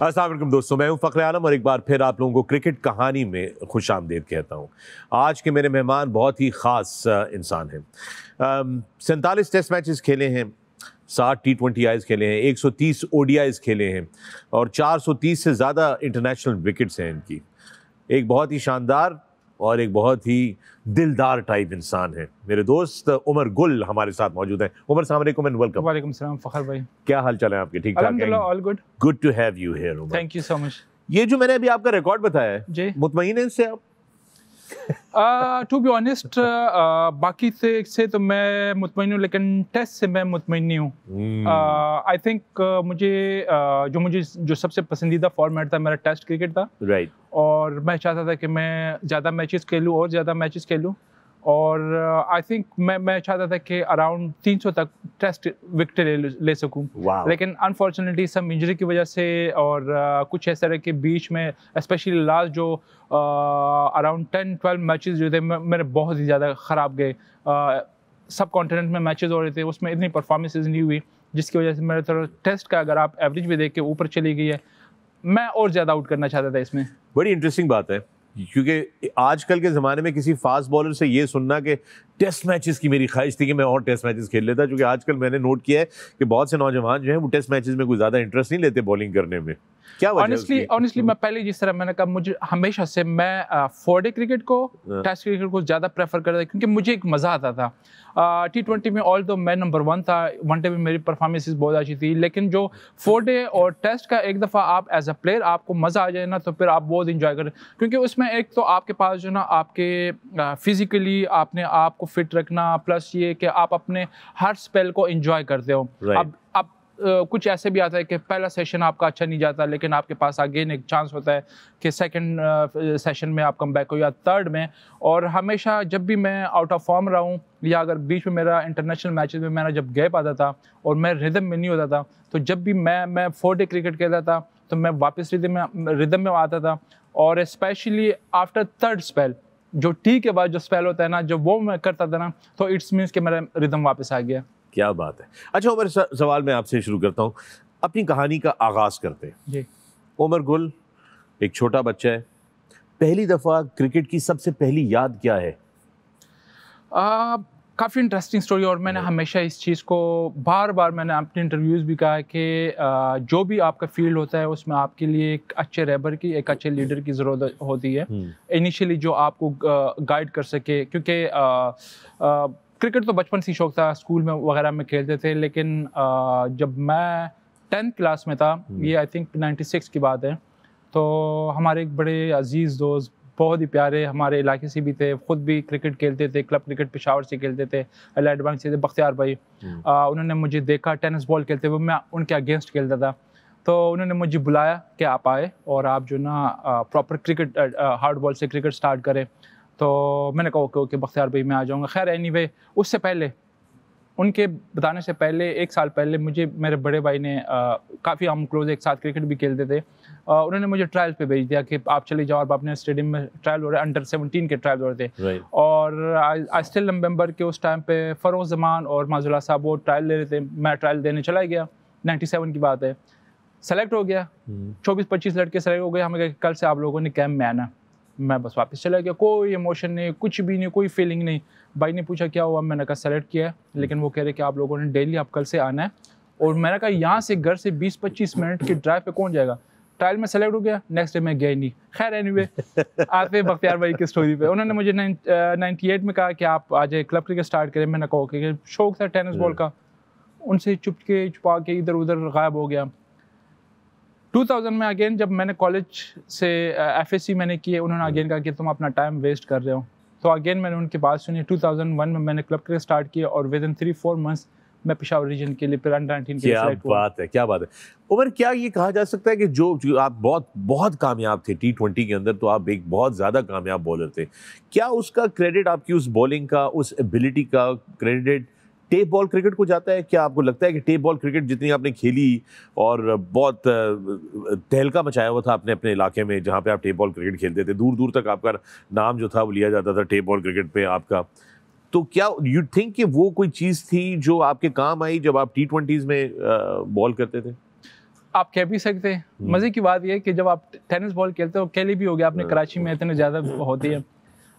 अस्सलाम वालेकुम दोस्तों, मैं हूं फ़ख्र आलम और एक बार फिर आप लोगों को क्रिकेट कहानी में खुश आमदीद कहता हूं। आज के मेरे मेहमान बहुत ही ख़ास इंसान हैं। 47 टेस्ट मैचेस खेले हैं, 60 T20Is खेले हैं, 130 ODIs खेले हैं और 430 से ज़्यादा इंटरनेशनल विकेट्स हैं इनकी। एक बहुत ही शानदार और एक बहुत ही दिलदार टाइप इंसान है। मेरे दोस्त उमर गुल हमारे साथ मौजूद हैं। उमर, अस्सलाम वालेकुम एंड वेलकम। वालेकुम सलाम फ़ख्र भाई, क्या हाल चाल है आपके? ठीक ठाक हैं? अल्हम्दुलिल्लाह, all good. Good to have you here Umar. Thank you so much. ये जो मैंने अभी आपका रिकॉर्ड बताया है जी, मुतमईन है इससे आप? टू बी ऑनेस्ट, बाकी से तो मैं मुतमईन हूँ, लेकिन टेस्ट से मैं मुतमईन नहीं हूँ। आई थिंक मुझे जो सबसे पसंदीदा फॉर्मेट था मेरा टेस्ट क्रिकेट था। राइट। और मैं चाहता था कि मैं ज़्यादा मैचेस खेलूँ और ज़्यादा मैचेस खेलूँ। और आई थिंक मैं चाहता था कि अराउंड 300 तक टेस्ट विकेट ले सकूं। Wow. लेकिन अनफॉर्चुनेटली सब इंजरी की वजह से और कुछ ऐसा रहे कि बीच में स्पेशली लास्ट जो अराउंड 10-12 मैचेस जो थे मेरे बहुत ही ज़्यादा ख़राब गए। सब कॉन्टिनेंट में मैचेस हो रहे थे, उसमें इतनी परफॉर्मेंसेज नहीं हुई जिसकी वजह से मेरे तरफ टेस्ट का अगर आप एवरेज भी देख के ऊपर चली गई है। मैं और ज़्यादा आउट करना चाहता था इसमें। बड़ी इंटरेस्टिंग बात है, क्योंकि आजकल के ज़माने में किसी फास्ट बॉलर से ये सुनना कि टेस्ट मैचेस की मेरी ख्वाहिश थी कि मैं और टेस्ट मैचेस खेल लेता, क्योंकि आजकल मैंने नोट किया है कि बहुत से नौजवान जो हैं वो टेस्ट मैचेस में कोई ज़्यादा इंटरेस्ट नहीं लेते बॉलिंग करने में। क्या वजह है? ऑनेस्टली मैं पहले जिस तरह मैंने कहा, मुझे हमेशा से मैं 4-डे क्रिकेट को टेस्ट क्रिकेट को ज़्यादा प्रेफर करता था, क्योंकि मुझे एक मज़ा आता था। T20 में ऑल तो मैं नंबर 1 था, 1 डे में मेरी परफॉर्मेंसेस बहुत अच्छी थी, लेकिन जो 4-डे और टेस्ट का एक दफ़ा आप एज अ प्लेयर आपको मज़ा आ जाए ना, तो फिर आप बहुत इंजॉय करें। क्योंकि उसमें एक तो आपके पास जो ना आपके फिजिकली आपने आप को फिट रखना, प्लस ये कि आप अपने हर स्पेल को इंजॉय करते हो। अब कुछ ऐसे भी आता है कि पहला सेशन आपका अच्छा नहीं जाता, लेकिन आपके पास अगेन एक चांस होता है कि सेकंड सेशन में आप कम बैक हो या थर्ड में। और हमेशा जब भी मैं आउट ऑफ फॉर्म रहा हूँ या अगर बीच में मेरा इंटरनेशनल मैचेस में मेरा जब गैप आता था और मैं रिदम में नहीं होता था, तो जब भी मैं 4-डे क्रिकेट खेलता था तो मैं वापस रिदम में आता था। और स्पेशली आफ्टर थर्ड स्पेल, जो टी के बाद जो स्पेल होता है ना, जब वो मैं करता था ना, तो इट्स मीन्स कि मेरा रिदम वापस आ गया। क्या बात है। अच्छा उमर, सवाल मैं आपसे शुरू करता हूँ, अपनी कहानी का आगाज़ करते हैं। जी, उमर गुल एक छोटा बच्चा है, पहली दफ़ा क्रिकेट की सबसे पहली याद क्या है? काफ़ी इंटरेस्टिंग स्टोरी। और मैंने हमेशा इस चीज़ को बार बार मैंने अपने इंटरव्यूज़ भी कहा है कि जो भी आपका फील्ड होता है उसमें आपके लिए एक अच्छे रहबर की, एक अच्छे लीडर की ज़रूरत होती है इनिशियली, जो आपको गाइड कर सके। क्योंकि क्रिकेट तो बचपन से ही शौक था, स्कूल में वगैरह में खेलते थे, लेकिन जब मैं 10th क्लास में था, ये आई थिंक 96 की बात है, तो हमारे एक बड़े अजीज़ दोस्त, बहुत ही प्यारे, हमारे इलाके से भी थे, ख़ुद भी क्रिकेट खेलते थे, क्लब क्रिकेट पेशावर से खेलते थे, एलाइड बैंक से थे, बख्तियार भाई। उन्होंने मुझे देखा टेनिस बॉल खेलते हुए, मैं उनके अगेंस्ट खेलता था, तो उन्होंने मुझे बुलाया कि आप आए और आप जो ना प्रॉपर क्रिकेट हार्ड बॉल से क्रिकेट स्टार्ट करें। तो मैंने कहा ओके बख्तियार भाई, मैं आ जाऊँगा। खैर एनीवे, उससे पहले, उनके बताने से पहले 1 साल पहले मुझे मेरे बड़े भाई ने, काफ़ी हम क्लोज एक साथ क्रिकेट भी खेलते थे, उन्होंने मुझे ट्रायल पे भेज दिया कि आप चले जाओ। और अपने स्टेडियम में ट्रायल हो रहे, अंडर 17 के ट्रायल हो रहे थे। और आई स्टिल रिमेंबर कि उस टाइम पे फ़रोज़ ज़मान और माजुल्ला साहब वो ट्रायल ले रहे थे, मैं ट्रायल देने चला गया। 97 की बात है, सेलेक्ट हो गया। 24-25 लड़के सेलेक्ट हो गए। हमें कहा कल से आप लोगों ने कैंप में आना। मैं बस वापस चला गया, कोई इमोशन नहीं, कुछ भी नहीं, कोई फीलिंग नहीं। भाई ने पूछा क्या हुआ, मैंने कहा सेलेक्ट किया है, लेकिन वो कह रहे कि आप लोगों ने डेली आप कल से आना है। और मैंने कहा यहाँ से घर से 20-25 मिनट की ड्राइव पे कौन जाएगा। ट्रायल में सेलेक्ट हो गया, नेक्स्ट डे मैं गया ही नहीं। खैर एनीवे, आते बख्तियार भाई की स्टोरी पे, उन्होंने मुझे 98 में कहा कि आप आ जाए, क्लब क्रिकेट स्टार्ट करें। मैंने कहा ओके, शौक था टेनिस बॉल का। उनसे छुपा के इधर उधर गायब हो गया। 2000 में अगेन जब मैंने कॉलेज से FSC मैंने किए, उन्होंने अगेन कहा कि तुम अपना टाइम वेस्ट कर रहे हो। तो अगेन मैंने उनकी बात सुनी। 2001 में मैंने क्लब क्रिकेट स्टार्ट किया और विद इन 3-4 मंथ्स मैं पेशावर रीजन के लिए फिर अंडर 19 के लिए सेलेक्ट हुआ। क्या बात है उमर, क्या ये कहा जा सकता है कि जो आप बहुत कामयाब थे T20 के अंदर, तो आप एक बहुत ज़्यादा कामयाब बॉलर थे, क्या उसका क्रेडिट आपकी उस बॉलिंग का, उस एबिलिटी का क्रेडिट टेप बॉल क्रिकेट को जाता है? क्या आपको लगता है कि टेप बॉल क्रिकेट जितनी आपने खेली और बहुत तहलका मचाया हुआ था अपने अपने इलाके में जहाँ पे आप टेप बॉल क्रिकेट खेलते थे, दूर दूर तक आपका नाम जो था वो लिया जाता था टेप बॉल क्रिकेट पे आपका, तो क्या यू थिंक कि वो कोई चीज़ थी जो आपके काम आई जब आप T20s में बॉल करते थे? आप कह भी सकते हैं। मज़े की बात यह है कि जब आप टेनिस बॉल खेलते हो, अकेले भी हो गया आपने, कराची में इतने ज़्यादा होती है,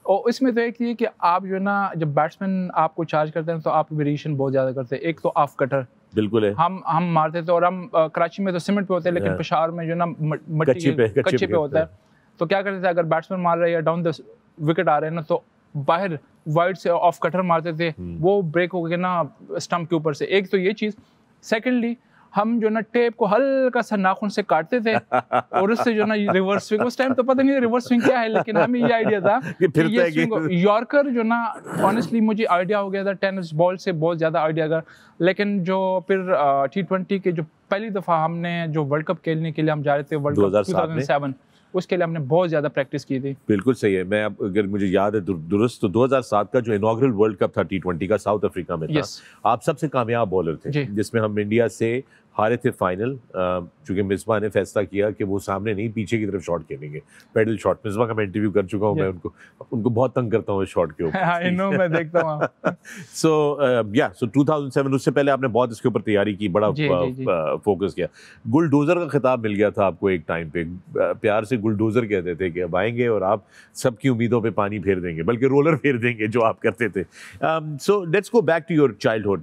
और इसमें तो एक ये कि आप जो है ना, जब बैट्समैन आपको चार्ज करते हैं तो आप वेरिएशन बहुत ज़्यादा करते हैं। एक तो ऑफ कटर बिल्कुल है, हम मारते थे, और हम कराची में तो सीमेंट पे होते हैं, लेकिन पेशावर में जो ना कच्चे पे होता है। तो क्या करते थे, अगर बैट्समैन मार रहे हैं या डाउन द विकेट आ रहे हैं ना, तो बाहर वाइड से ऑफ कटर मारते थे, वो ब्रेक हो गया ना स्टंप के ऊपर से। एक तो ये चीज़। सेकेंडली हम जो ना टेप को हल्का सा नाखून से काटते थे और उससे जो ना रिवर्स स्विंग, उस टाइम तो पता नहीं रिवर्स स्विंग क्या है, लेकिन हमें ये आइडिया था कि ये स्विंग यॉर्कर जो ना, ऑनेस्टली मुझे आइडिया हो गया था टेनिस बॉल से बहुत ज़्यादा आइडिया का। लेकिन जो फिर T20 के जो पहली दफ़ा हमने जो वर्ल्ड कप खेलने के लिए हम जा रहे थे, वर्ल्ड कप 2007, उसके लिए हमने बहुत ज़्यादा प्रैक्टिस की थी। बिल्कुल सही है। मैं अगर मुझे याद है दुरुस्त, तो 2007 का जो इनॉग्रल वर्ल्ड कप था T20 का, साउथ अफ्रीका में था। आप सबसे कामयाब बॉलर थे, जिसमें हम इंडिया से हारे थे फाइनल, चूंकि मिसबा ने फैसला किया कि वो सामने नहीं पीछे की तरफ शॉट खेलेंगे, पेडल शॉट। मिसबा का मैं इंटरव्यू कर चुका हूँ, मैं उनको बहुत तंग करता हूँ इस शॉट के ऊपर। आई नो, मैं देखता हूँ। सो 2007, उससे पहले आपने बहुत इसके ऊपर तैयारी की, बड़ा फोकस किया। गुलडोजर का खिताब मिल गया था आपको एक टाइम पे, प्यार से गुलडोजर कहते थे कि अब आएंगे और आप सबकी उम्मीदों पे पानी फेर देंगे, बल्कि रोलर फेर देंगे, जो आप करते थे। So let's go back to your childhood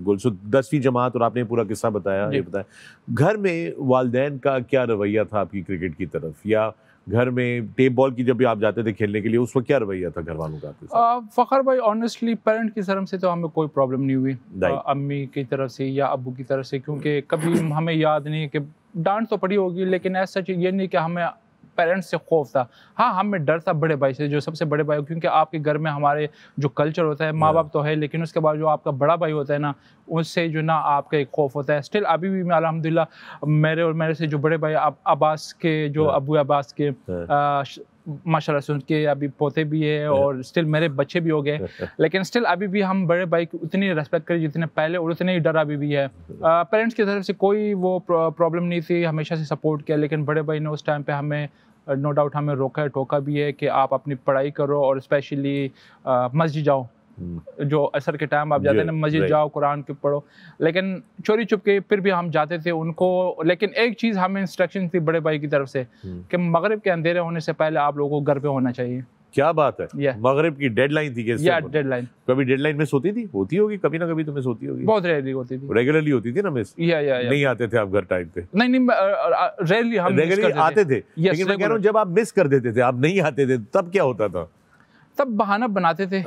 Gul. So 10वीं जमात, और आपने पूरा किस्सा बताया, ये बताया घर में वालिदैन का क्या रवैया था आपकी क्रिकेट की तरफ, या घर में टेप बॉल की जब भी आप जाते थे खेलने के लिए, उस वक्त क्या रवैया था घर वालों का आपके साथ? फखर भाई, ऑनेस्टली पेरेंट की तरफ से तो हमें कोई प्रॉब्लम नहीं हुई, अम्मी की तरफ से या अब्बू की तरफ से, क्योंकि कभी हमें याद नहीं कि डांट तो पड़ी होगी, लेकिन ऐसा चीज़ ये नहीं कि हमें पेरेंट्स से खौफ था। हाँ, हमें डर था बड़े भाई से, जो सबसे बड़े भाई, क्योंकि आपके घर में हमारे जो कल्चर होता है, माँ बाप तो है, लेकिन उसके बाद जो आपका बड़ा भाई होता है ना, उससे जो ना आपका एक खौफ होता है। स्टिल अभी भी मैं अल्हम्दुलिल्लाह, मेरे से जो बड़े भाई अब्बास के, जो अबू अब्बास के, माशाल्लाह से उनके अभी पोते भी है, और स्टिल मेरे बच्चे भी हो गए, लेकिन स्टिल अभी भी हम बड़े भाई की उतनी रिस्पेक्ट करें जितने पहले, और उतने ही डर अभी भी है। पेरेंट्स की तरफ से कोई वो प्रॉब्लम नहीं थी, हमेशा से सपोर्ट किया, लेकिन बड़े भाई ने उस टाइम पे हमें नो डाउट हमें रोका है, टोका भी है कि आप अपनी पढ़ाई करो, और स्पेशली मस्जिद जाओ, जो असर के टाइम आप जाते हैं ना, मस्जिद जाओ, कुरान के पढ़ो। लेकिन चोरी छुप के फिर भी हम जाते थे उनको। लेकिन एक चीज़ हमें इंस्ट्रक्शन थी बड़े भाई की तरफ से कि मगरिब के अंधेरे होने से पहले आप लोगों को घर पे होना चाहिए। क्या बात है, मगरिब की डेडलाइन थी कैसे? डेडलाइन। कभी डेडलाइन मिस होती थी? होती होगी कभी ना कभी तो मिस होती होगी। बहुत रेयरली होती थी। रेगुलरली होती थी ना मिस? नहीं आते थे आप घर टाइम पे? नहीं, रेयरली हम रेगुलरली आते थे, लेकिन मैं कह रहा हूँ जब आप मिस कर देते थे, आप नहीं आते थे, तब क्या होता था? तब बहाना बनाते थे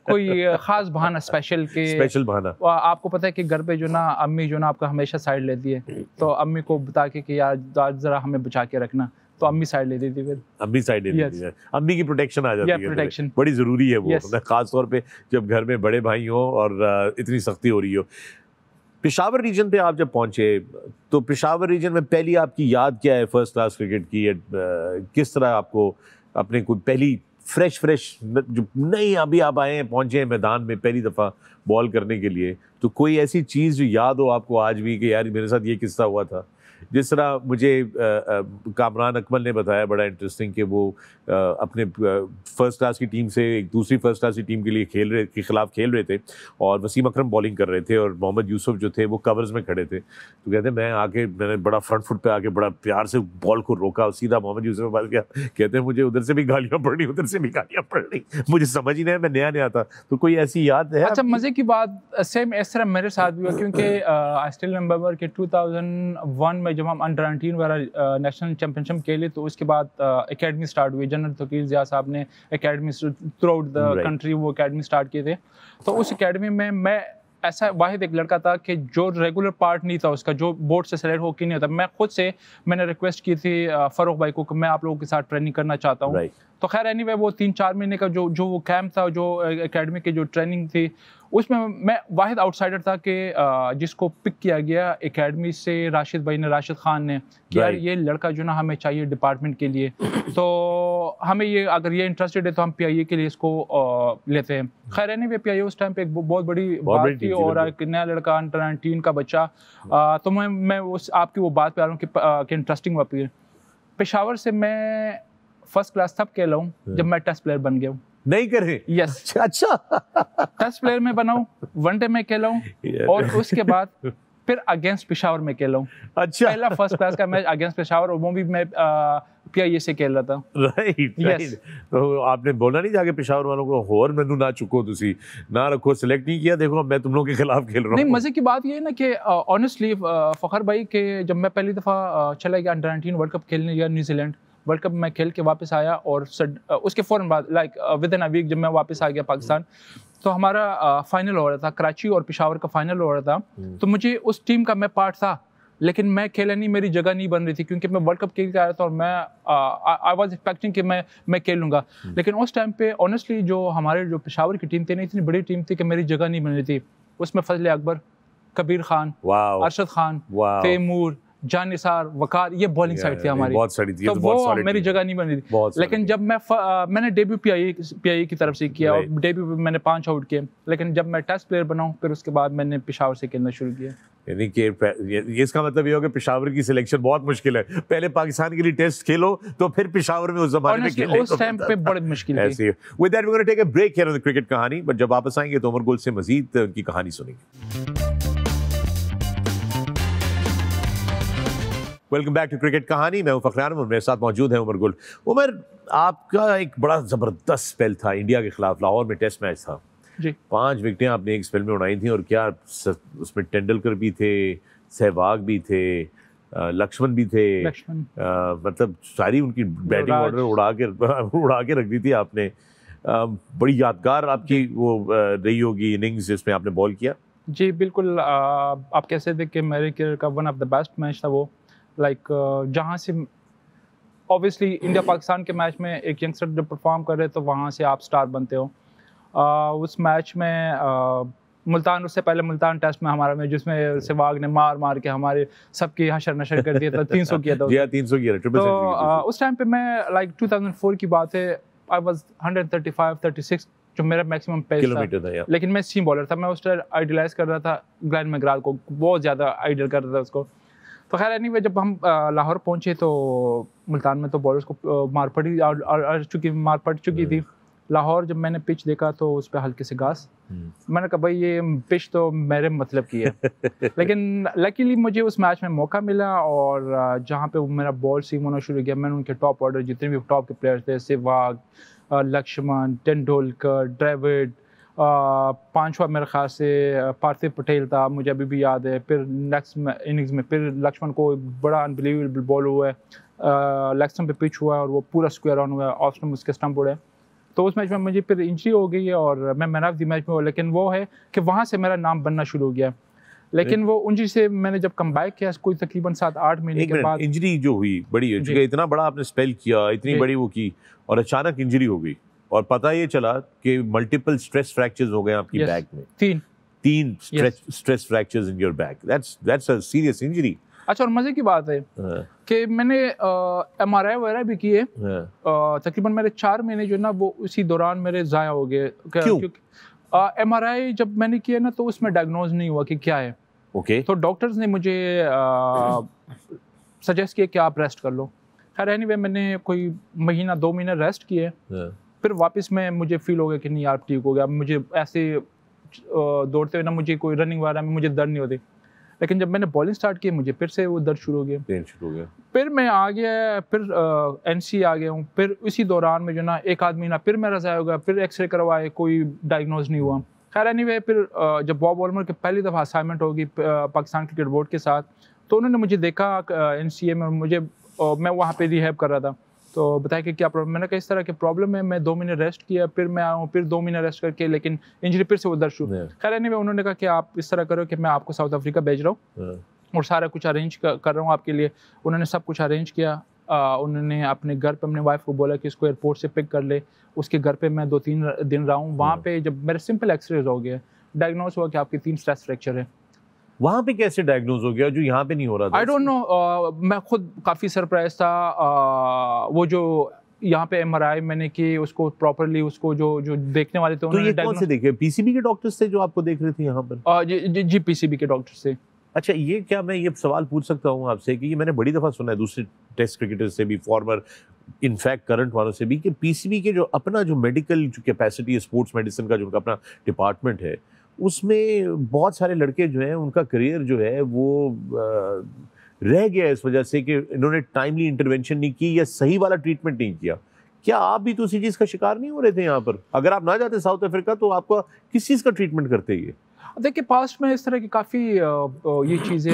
कोई खास बहाना, स्पेशल बहाना। आपको पता है कि घर पे जो ना अम्मी जो ना आपका हमेशा साइड लेती है, तो अम्मी को बता के कि यार जरा हमें बचा के रखना, तो अम्मी साइड ले देती, फिर अम्मी साइड ले लेती है। अम्मी की प्रोटेक्शन आ जाती है, प्रोटेक्शन बड़ी ज़रूरी है वो, खास तौर पे जब घर में बड़े भाई हो और इतनी सख्ती हो रही हो। पेशावर रीजन पे आप जब पहुंचे, तो पेशावर रीजन में पहली आपकी याद क्या है फर्स्ट क्लास क्रिकेट की? किस तरह आपको अपने कोई पहली फ्रेश जो नहीं, अभी आप आए हैं, पहुंचे हैं मैदान में पहली दफ़ा बॉल करने के लिए, तो कोई ऐसी चीज़ जो याद हो आपको आज भी कि यार मेरे साथ ये किस्सा हुआ था? जिस तरह मुझे कामरान अकमल ने बताया, बड़ा इंटरेस्टिंग, कि वो अपने फर्स्ट क्लास की टीम से एक दूसरी फर्स्ट क्लास की टीम के लिए खिलाफ खेल रहे थे, और वसीम अकरम बॉलिंग कर रहे थे, और मोहम्मद यूसुफ जो थे वो कवर्स में खड़े थे। तो कहते मैंने बड़ा फ्रंट फुट पे आके बड़ा प्यार से बॉल को रोका, और सीधा मोहम्मद यूसुफ के पास गया। कहते हैं मुझे उधर से भी गालियाँ पड़ रही, उधर से भी गालियाँ पड़ रही, मुझे समझ ही नहीं, मैं नया था। तो कोई ऐसी याद है? अच्छा, मज़े की बात, सेम इस तरह मेरे साथ भी हुआ, क्योंकि आई स्टिल रिमेंबर कि 2001 में जब हम अंडर 19 वाला नेशनल चैंपियनशिप खेले, तो उसके बाद एकेडमी स्टार्ट हुई। जनरल तकील ज़िया साहब ने academy through out the country वो एकेडमी स्टार्ट किए थे। तो उस एकेडमी में मैं ऐसा वाहिद एक लड़का था कि जो रेगुलर पार्ट नहीं था उसका, जो बोर्ड से सेलेक्ट होकर नहीं होता। मैं खुद से मैंने रिक्वेस्ट की थी फ़ारूक भाई को कि मैं आप लोगों के साथ ट्रेनिंग करना चाहता हूँ। तो खैर एनीवे वो 3-4 महीने का जो वो कैंप था, जो एकेडमी की जो ट्रेनिंग थी, उसमें मैं वाहिद आउटसाइडर था कि जिसको पिक किया गया एकेडमी से, राशिद भाई ने, राशिद खान ने, कि यार ये लड़का जो ना हमें चाहिए डिपार्टमेंट के लिए, तो हमें ये अगर ये इंटरेस्टेड है तो हम PIA के लिए इसको लेते हैं। खैर एनीवे PIA उस टाइम पे एक बहुत बड़ी बात थी, और एक नया लड़का अंडर 19 का बच्चा, तो मैं उस आपकी वो बात पे आ रहा हूँ कि इंटरेस्टिंग हुआ। पेशावर से मैं फर्स्ट क्लास तब खेला हूँ जब मैं टेस्ट प्लेयर बन गया हूँ। नहीं करे? यस। अच्छा टेस्ट प्लेयर में बना हूँ, वनडे में खेला हूँ, और उसके बाद फिर अगेंस्ट पेशावर में खेला हूँ। अच्छा, पहला फर्स्ट क्लास का मैच अगेंस्ट पेशावर, और वो भी मैं PIA से खेल रहा था। राइट। तो आपने बोला नहीं जाके पेशावर वालों को, होर मैनू ना चुको, तुसी ना रखो, सिलेक्ट नहीं किया, देखो मैं तुम लोग के खिलाफ खेल रहा हूँ। नहीं, मजे की बात ये है ना कि ऑनेस्टली फखर भाई के जब मैं पहली दफ़ा चला गया अंडर 19 वर्ल्ड कप खेलने गया न्यूजीलैंड, वर्ल्ड कप में खेल के वापस आया, और उसके फ़ौरन बाद like within a week जब मैं वापस आ गया पाकिस्तान, तो हमारा फाइनल हो रहा था, कराची और पेशावर का फाइनल हो रहा था। तो मुझे उस टीम का मैं पार्ट था, लेकिन मैं खेला नहीं, मेरी जगह नहीं बन रही थी, क्योंकि मैं वर्ल्ड कप खेल के आया था और मैं आई वाज एक्सपेक्टिंग कि मैं खेलूंगा। लेकिन उस टाइम पे ऑनेस्टली जो हमारे जो पेशावर की टीम थी ना, इतनी बड़ी टीम थी कि मेरी जगह नहीं बन रही थी। उसमें फजल अकबर, कबीर खान, अरशद खान, तैमूर, जान निसार, वकार, ये बॉलिंग साइड थी हमारी, बहुत सारी थी, तो वो मेरी जगह नहीं बन रही थी। लेकिन जब मैंने डेब्यू PIA की तरफ से किया, और डेब्यू में मैंने 5 आउट किए, लेकिन जब मैं टेस्ट प्लेयर बना, फिर उसके बाद मैंने पेशावर से खेलना शुरू किया। यानी कि इसका मतलब ये हो कि पेशावर की सिलेक्शन बहुत मुश्किल है, पहले पाकिस्तान के लिए टेस्ट खेलो तो फिर पेशावर में उस जमाने में खेलो, उस टाइम पे बड़ी मुश्किल थी। ऐसे with that we gonna take a break here on the cricket Kahani, but जब वापस आएंगे तो उमर गुल से मजीद उनकी कहानी सुनेंगे। Welcome back to cricket Kahani, मैं हूं फखर आलम और मेरे साथ मौजूद है उमर गुल। उमर, आपका एक बड़ा ज़बरदस्त स्पेल था इंडिया के खिलाफ, लाहौर में टेस्ट मैच था जी। 5 विकेटें आपने एक स्पेल में उड़ाई थी, और क्या उसमें तेंदुलकर भी थे, सहवाग भी थे, लक्ष्मण भी थे, मतलब सारी उनकी बैटिंग ऑर्डर उड़ा के रख दी थी आपने। बड़ी यादगार आपकी वो रही होगी इनिंग्स जिसमें आपने बॉल किया। जी बिल्कुल, आप कह सकते कि मेरे करियर का one of the best match था वो, लाइक जहाँ से ऑब्वियसली इंडिया पाकिस्तान के मैच में एक यंगस्टर जब परफॉर्म कर रहे तो वहाँ से आप स्टार बनते हो। उस मैच में मुल्तान, उससे पहले मुल्तान टेस्ट में हमारा मैच जिसमें सहवाग ने मार के हमारे सबकी हशर नशर कर दिया था, 300 किया था। 300 किया, ट्रिपल सेंचुरी। तो उस टाइम पे मैं लाइक 2004 की बात है, आई वाज 135-36 जो मेरा मैक्सिमम पेस था, लेकिन मैं सीम बॉलर था। मैं उस टाइम आइडियलाइज कर रहा था ग्लेन मैकग्रा को, बहुत ज़्यादा आइडियल कर रहा था उसको। तो खैर एनीवे, जब हम लाहौर पहुंचे तो मुल्तान में तो बॉलर्स को मार पड़ चुकी थी। लाहौर जब मैंने पिच देखा तो उस पर हल्के से घास, मैंने कहा भाई ये पिच तो मेरे मतलब की है। लेकिन लकीली मुझे उस मैच में मौका मिला, और जहाँ पे मेरा बॉल सीम होना शुरू किया, मैंने उनके टॉप ऑर्डर जितने भी टॉप के प्लेयर्स थे, सहवाग, लक्ष्मण, तेंदुलकर, द्रविड़, 5वां मेरे ख्याल से पार्थिव पटेल था, मुझे अभी भी याद है। फिर नेक्स्ट इनिंग्स में फिर लक्ष्मण को बड़ा अनबिलीवेबल बॉल हुआ है, लेग पे पिच हुआ है और वो पूरा स्क्वायर ऑन हुआ है, ऑफ स्टंप उसके स्टंप उड़े। तो उस मैच में मुझे फिर इंजरी हो गई है और मैं मैन ऑफ द मैच में हुआ, लेकिन वो है कि वहाँ से मेरा नाम बनना शुरू हो गया। लेकिन वो इंजरी से मैंने जब कम बैक किया कोई तकरीबन 7-8 महीने के बाद, इंजरी जो हुई बड़ी, इतना बड़ा आपने स्पेल किया, इतनी बड़ी वो की, और अचानक इंजरी हो गई, और पता ये चला कि मल्टीपल स्ट्रेस फ्रैक्चर्स हो गए आपकी बैक में। तीन stress fractures in your back, that's a serious injury. अच्छा, और मजे की बात है कि मैंने MRI वगैरह भी किए, तकरीबन मेरे 4 महीने जो है ना वो उसी दौरान मेरे ज़ाया हो गए। क्योंकि MRI जब मैंने किया ना तो उसमें डायग्नोज नहीं हुआ कि क्या है। तो डॉक्टर्स ने मुझे सजेस्ट किया कि आप रेस्ट कर लो। खैर एनीवे, मैंने कोई 1-2 महीने रेस्ट किए, फिर वापस में मुझे फील हो गया कि नहीं यार ठीक हो गया। मुझे ऐसे दौड़ते हुए ना मुझे कोई रनिंग वगैरह में मुझे दर्द नहीं होती, लेकिन जब मैंने बॉलिंग स्टार्ट की मुझे फिर से वो दर्द शुरू हो गया। फिर मैं आ गया, फिर NC आ गया हूँ। फिर उसी दौरान में जो ना 1-8 महीना फिर मेरा ज़ाया हो गया, फिर एक्सरे करवाए, कोई डायग्नोज नहीं हुआ। खैर एनीवे, फिर जब बॉब वॉल्मर की पहली दफ़ा असाइनमेंट होगी पाकिस्तान क्रिकेट बोर्ड के साथ, तो उन्होंने मुझे देखा NCA में, मैं वहाँ पे रिहैब कर रहा था, तो बताया कि क्या प्रॉब्लम। मैंने कहा इस तरह की प्रॉब्लम है, मैं 2 महीने रेस्ट किया, फिर मैं आया हूँ, फिर 2 महीने रेस्ट करके, लेकिन इंजरी फिर से वो दर्द शुरू। खैर एनीवे, उन्होंने कहा कि आप इस तरह करो कि मैं आपको साउथ अफ्रीका भेज रहा हूँ और सारा कुछ अरेंज कर रहा हूँ आपके लिए। उन्होंने सब कुछ अरेंज किया। उन्होंने अपने घर पे अपने वाइफ को बोला कि इसको एयरपोर्ट से पिक कर ले। उसके घर पे मैं 2-3 दिन रहा हूँ। वहाँ पे जब मेरे सिंपल एक्सरेज हो गए, डायग्नोज हुआ कि आपकी 3 स्ट्रेस फ्रैक्चर है। वहाँ पे कैसे डायग्नोज हो गया जो यहाँ पे नहीं हो रहा था? आई डोंट नो, मैं खुद काफ़ी सरप्राइज था। वो जो यहाँ पे MRI मैंने की, उसको प्रॉपरली उसको जो देखने वाले थे, तो ये कौन से देखे? PCB के डॉक्टर्स थे जो आपको देख रहे थे यहाँ पर? जी PCB के डॉक्टर्स थे। अच्छा, ये क्या मैं ये सवाल पूछ सकता हूँ आपसे कि ये मैंने बड़ी दफ़ा सुना है दूसरे टेस्ट क्रिकेटर्स से भी, फॉर्मर इनफैक्ट करंट वालों से भी, कि PCB के जो अपना जो मेडिकल जो कैपेसिटी है, स्पोर्ट्स मेडिसिन का जो उनका अपना डिपार्टमेंट है, उसमें बहुत सारे लड़के जो हैं उनका करियर जो है वो रह गया इस वजह से कि इन्होंने टाइमली इंटरवेंशन नहीं की या सही वाला ट्रीटमेंट नहीं किया। क्या आप भी तो उसी चीज़ का शिकार नहीं हो रहे थे यहाँ पर? अगर आप ना जाते साउथ अफ्रीका तो आपका किस चीज़ का ट्रीटमेंट करते ये? देखिए पास्ट में इस तरह की काफ़ी ये चीज़ें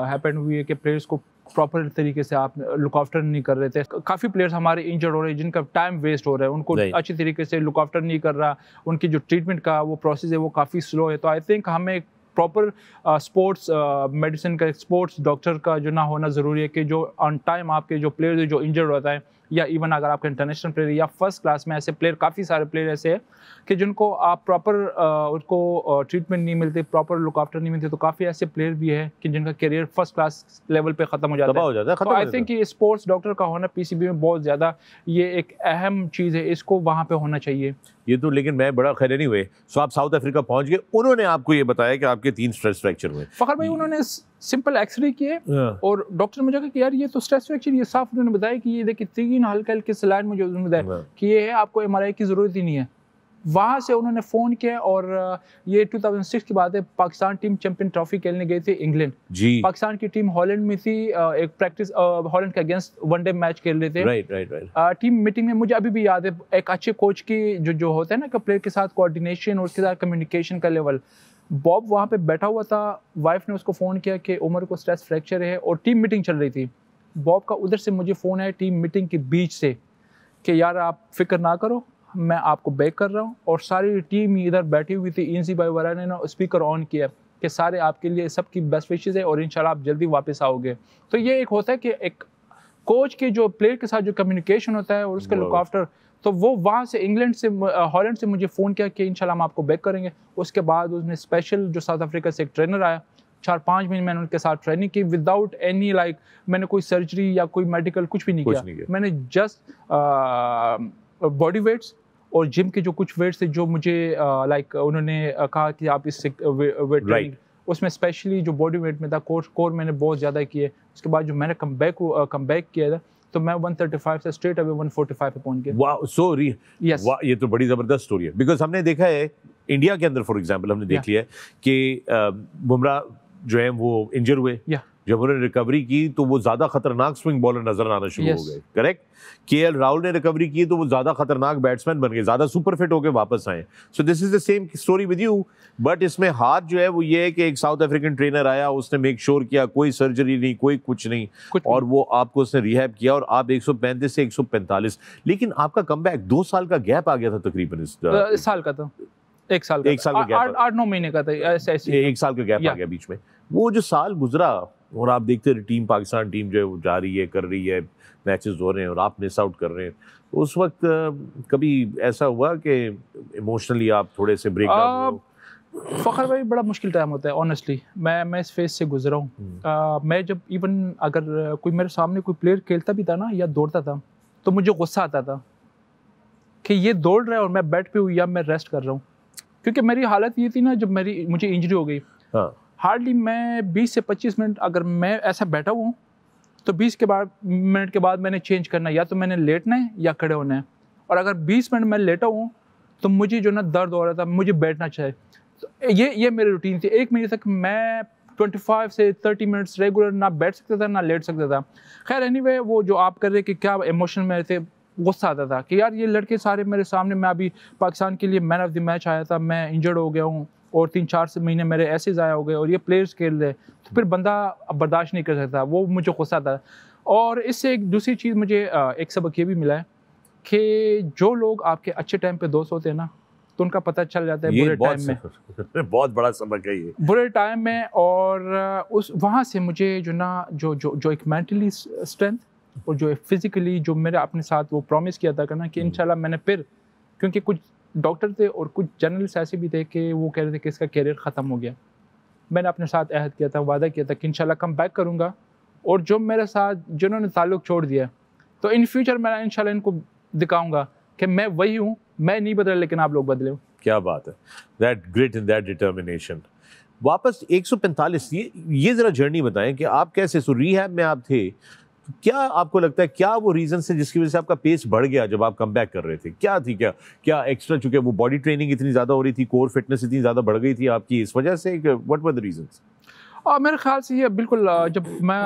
हैपन हुई है कि प्लेयर्स को प्रॉपर तरीके से आप लुक आफ्टर नहीं कर रहे थे। काफ़ी प्लेयर्स हमारे इंजर्ड हो रहे हैं जिनका टाइम वेस्ट हो रहा है, उनको अच्छी तरीके से लुक आफ्टर नहीं कर रहा, उनकी जो ट्रीटमेंट का वो प्रोसेस है वो काफ़ी स्लो है। तो आई थिंक हमें प्रॉपर स्पोर्ट्स मेडिसिन का, स्पोर्ट्स डॉक्टर का जो ना होना ज़रूरी है कि जो ऑन टाइम आपके जो प्लेयर्स जो इंजर्ड होता है, या इवन अगर आपका इंटरनेशनल प्लेयर या फर्स्ट क्लास में ऐसे प्लेयर, काफ़ी सारे प्लेयर ऐसे हैं कि जिनको आप प्रॉपर उनको ट्रीटमेंट नहीं मिलती, प्रॉपर लुक आफ्टर नहीं मिलती, तो काफ़ी ऐसे प्लेयर भी है कि जिनका करियर फर्स्ट क्लास लेवल पे ख़त्म हो जाता है। तो आई थिंक ये स्पोर्ट्स डॉक्टर का होना पीसीबी में बहुत ज़्यादा ये एक अहम चीज़ है, इसको वहाँ पे होना चाहिए। ये तो लेकिन मैं बड़ा खैर नहीं हुए। सो आप साउथ अफ्रीका पहुंच गए, उन्होंने आपको ये बताया कि आपके 3 स्ट्रेस फ्रैक्चर हुए। फखर भाई उन्होंने सिंपल एक्सरे किए और डॉक्टर ने मुझे कहा कि यार ये तो स्ट्रेस फ्रैक्चर, ये साफ उन्होंने बताया कि ये देखिए 3 हल्के हल्के स्लाइड मुझे उन्होंने बताया कि ये है, आपको एमआरआई की ज़रूरत ही नहीं है। वहाँ से उन्होंने फ़ोन किया और ये 2006 की बात है, पाकिस्तान टीम चैंपियन ट्रॉफी खेलने गई थी इंग्लैंड जी। पाकिस्तान की टीम हॉलैंड में थी, एक प्रैक्टिस हॉलैंड के अगेंस्ट वनडे मैच खेल रहे थे। राइट। टीम मीटिंग में मुझे अभी भी याद है, एक अच्छे कोच की जो होता है ना कि प्लेयर के साथ कोऑर्डिनेशन और उसके साथ कम्युनिकेशन का लेवल, बॉब वहाँ पे बैठा हुआ था, वाइफ ने उसको फ़ोन किया कि उमर को स्ट्रेस फ्रैक्चर है और टीम मीटिंग चल रही थी। बॉब का उधर से मुझे फ़ोन आया टीम मीटिंग के बीच से कि यार आप फिक्र ना करो, मैं आपको बैक कर रहा हूँ। और सारी टीम इधर बैठी हुई थी, इंसी भाई वराने ने स्पीकर ऑन किया कि सारे आपके लिए सबकी बेस्ट विशेज़ है और इंशाल्लाह आप जल्दी वापस आओगे। तो ये एक होता है कि एक कोच के जो प्लेयर के साथ जो कम्युनिकेशन होता है और उसका लुक आफ्टर, तो वो वहाँ से इंग्लैंड से हॉलैंड से मुझे फ़ोन किया कि इंशाल्लाह हम आपको बैक करेंगे। उसके बाद उसने स्पेशल जो साउथ अफ्रीका से एक ट्रेनर आया, 4-5 महीने मैंने उनके साथ ट्रेनिंग की विदाउट एनी लाइक, मैंने कोई सर्जरी या कोई मेडिकल कुछ भी नहीं किया। मैंने जस्ट बॉडी वेट्स और जिम के जो कुछ वेट्स थे जो मुझे लाइक उन्होंने कहा कि आप इससे वेट ट्रेनिंग, उसमें स्पेशली जो बॉडी वेट में था कोर मैंने बहुत ज़्यादा किए। उसके बाद जो मैंने कम बैक किया था तो मैं 135 से स्ट्रेट अवे 145 पे पहुंच गया। वाह, सॉरी, वाह, ये तो बड़ी ज़बरदस्त स्टोरी है। बिकॉज हमने देखा है इंडिया के अंदर फॉर एग्जांपल हमने देख लिया है कि बुमराह जो है वो इंजर हुए, जब उन्होंने रिकवरी की तो वो ज्यादा खतरनाक स्विंग बॉलर नजर आना शुरू हो गए। करेक्ट। केएल राहुल ने रिकवरी की तो वो ज्यादा खतरनाक बैट्समैन बन गए, ज्यादा सुपर फिट होकर वापस आए। So this is the same story with you, but इसमें हाथ जो है वो ये है कि एक साउथ अफ्रीकन ट्रेनर आया, उसने मेक श्योर किया कोई सर्जरी नहीं, कोई कुछ नहीं, और वो आपको उसने रिहैब किया और आप 135 से 145। लेकिन आपका कमबैक 2 साल का गैप आ गया था तकरीबन। इस साल का था, एक साल का गैप, 8-9 महीने का था, ऐसे 1 साल का गैप आ गया बीच में। वो जो साल गुजरा और आप देखते रहे टीम, पाकिस्तान टीम जो है वो जा रही है, कर रही है, मैचेस हो रहे हैं और आप मिस आउट कर रहे हैं, तो उस वक्त कभी ऐसा हुआ कि इमोशनली आप थोड़े से ब्रेक डाउन हो? फ़खर भाई बड़ा मुश्किल टाइम होता है ऑनेस्टली, मैं इस फेज से गुजरा हूँ। मैं जब इवन अगर कोई मेरे सामने कोई प्लेयर खेलता भी था ना या दौड़ता था तो मुझे गुस्सा आता था कि ये दौड़ रहा है और मैं बेड पे हूँ या मैं रेस्ट कर रहा हूँ। क्योंकि मेरी हालत ये थी ना, जब मुझे इंजरी हो गई, हार्डली मैं 20 से 25 मिनट अगर मैं ऐसा बैठा हूँ तो 20 मिनट के बाद मैंने चेंज करना है, या तो मैंने लेटना है या खड़े होना है। और अगर 20 मिनट मैं लेटा हूँ तो मुझे जो ना दर्द हो रहा था, मुझे बैठना चाहिए। तो ये मेरी रूटीन थी। 1 महीने तक मैं 25 से 30 मिनट्स रेगुलर ना बैठ सकता था ना लेट सकता था। खैर एनीवे, वो जो आप कर रहे कि क्या इमोशन में थे, गुस्सा आता था कि यार ये लड़के सारे मेरे सामने, मैं अभी पाकिस्तान के लिए मैन ऑफ द मैच आया था, मैं इंजर्ड हो गया हूँ और 3-4 महीने मेरे ऐसे ज़ाया हो गए और ये प्लेयर्स खेल रहे, तो फिर बंदा बर्दाश्त नहीं कर सकता, वो मुझे गुस्सा था। और इससे एक दूसरी चीज़ मुझे एक सबक ये भी मिला है कि जो लोग आपके अच्छे टाइम पे दोस्त होते हैं ना, तो उनका पता चल जाता है बुरे टाइम में। बहुत बड़ा सबक है ये, बुरे टाइम में। और उस वहाँ से मुझे जो ना जो एक मेंटली स्ट्रेंथ और जो फिजिकली जो मेरे अपने साथ वो प्रॉमिस किया था ना कि इंशाल्लाह, मैंने फिर, क्योंकि कुछ डॉक्टर थे और कुछ जर्नलिस्ट ऐसे भी थे कि वो कह रहे थे कि इसका कैरियर ख़त्म हो गया, मैंने अपने साथ अहद किया था, वादा किया था कि इंशाल्लाह कम बैक करूँगा। और जो मेरे साथ जिन्होंने ताल्लुक़ छोड़ दिया, तो इन फ्यूचर मैं इंशाल्लाह इनको दिखाऊंगा कि मैं वही हूँ, मैं नहीं बदला लेकिन आप लोग बदले हो। क्या बात है, that grit and that determination. वापस 145, ये ज़रा जर्नी बताएं कि आप कैसे, सो रिहैब में आप थे क्या आपको लगता है, क्या वो रीजन है जिसकी वजह से आपका पेस बढ़ गया जब आप कम बैक कर रहे थे? क्या थी, क्या एक्स्ट्रा, चूंकि वो बॉडी ट्रेनिंग इतनी ज़्यादा हो रही थी, कोर फिटनेस इतनी ज़्यादा बढ़ गई थी आपकी, इस वजह से? What were the reasons? मेरे ख्याल से ये बिल्कुल जब मैं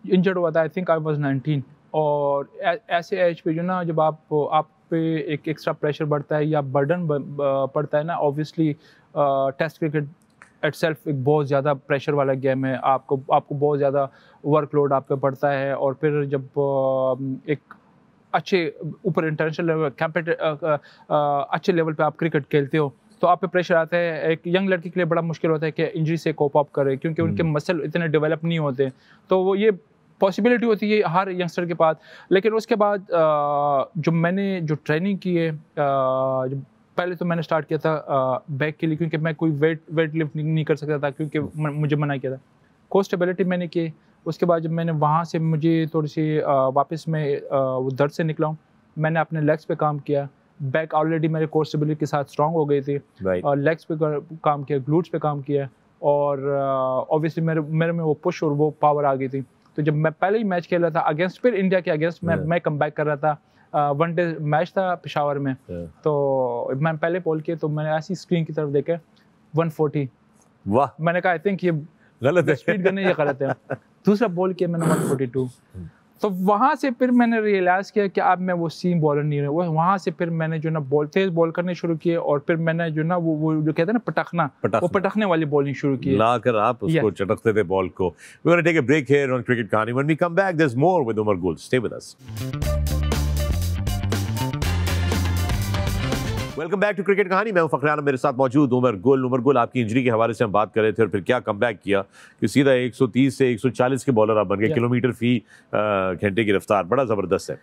इंजर्ड हुआ था, आई थिंक आई वाज 19, और ऐसे एज पे जो ना, जब आप पे एक एक्स्ट्रा प्रेशर बढ़ता है या बर्डन पड़ता है ना, ऑब्वियसली टेस्ट क्रिकेट इटसेल्फ एक बहुत ज़्यादा प्रेशर वाला गेम है। आपको बहुत ज़्यादा वर्कलोड आप पे पड़ता है, और फिर जब एक अच्छे ऊपर इंटरनेशनल लेवल अच्छे लेवल पे आप क्रिकेट खेलते हो, तो आप पे प्रेशर आता है। एक यंग लड़की के लिए बड़ा मुश्किल होता है कि इंजरी से कोप अप करे, क्योंकि उनके मसल इतने डेवलप नहीं होते। तो वो ये पॉसिबिलिटी होती है हर यंगस्टर के पास। लेकिन उसके बाद जो मैंने जो ट्रेनिंग की है, जो पहले तो मैंने स्टार्ट किया था बैक के लिए, क्योंकि मैं कोई वेट लिफ्ट नहीं कर सकता था, क्योंकि मुझे मना किया था। कोर स्टेबिलिटी मैंने की। उसके बाद जब मैंने वहाँ से, मुझे थोड़ी सी वापस मैं वो दर्द से निकला हूँ, मैंने अपने लेग्स पे काम किया। बैक ऑलरेडी मेरे कोर स्टेबिलिटी के साथ स्ट्रांग हो गई थी, और लेग्स पे काम किया, ग्लूट्स पे काम किया, और ऑब्वियसली मेरे में वो पुश और वो पावर आ गई थी। तो जब मैं पहले ही मैच खेल रहा था अगेंस्ट, फिर इंडिया के अगेंस्ट मैं कम बैक कर रहा था। वनडे मैच था पेशावर में, तो मैं पहले बॉल किया, तो मैंने ऐसी स्क्रीन की तरफ देखे 140। वाह! मैंने कहा आई थिंक ये गलत है, स्पीड करने ये गलत है। दूसरा बॉल किया मैंने 142। तो वहाँ से फिर मैंने रियलाइज़ किया कि अब मैं वो सीम बॉलर नहीं हूँ। वहाँ से फिर मैंने जो ना तेज़ बॉल करने शुरू किए, और फिर मैंने जो ना वो जो कहते हैं ना पटखना, वो पटखने वाली बॉलिंग शुरू की। लाकर आप उसको चटकते थे बॉल को। We're going to take a break here on Cricket Kahani. When we come back, there's more with Umar Gul. Stay with us. Welcome back to cricket Kahani. मैं हूं फखर आलम, मेरे साथ मौजूद उमर गुल। आपकी इंजरी के हवाले से हम बात कर रहे थे, और फिर क्या कमबैक किया कि सीधा 130 से 140 के बॉलर आप बन गए, किलोमीटर फी घंटे की रफ्तार, बड़ा ज़बरदस्त है।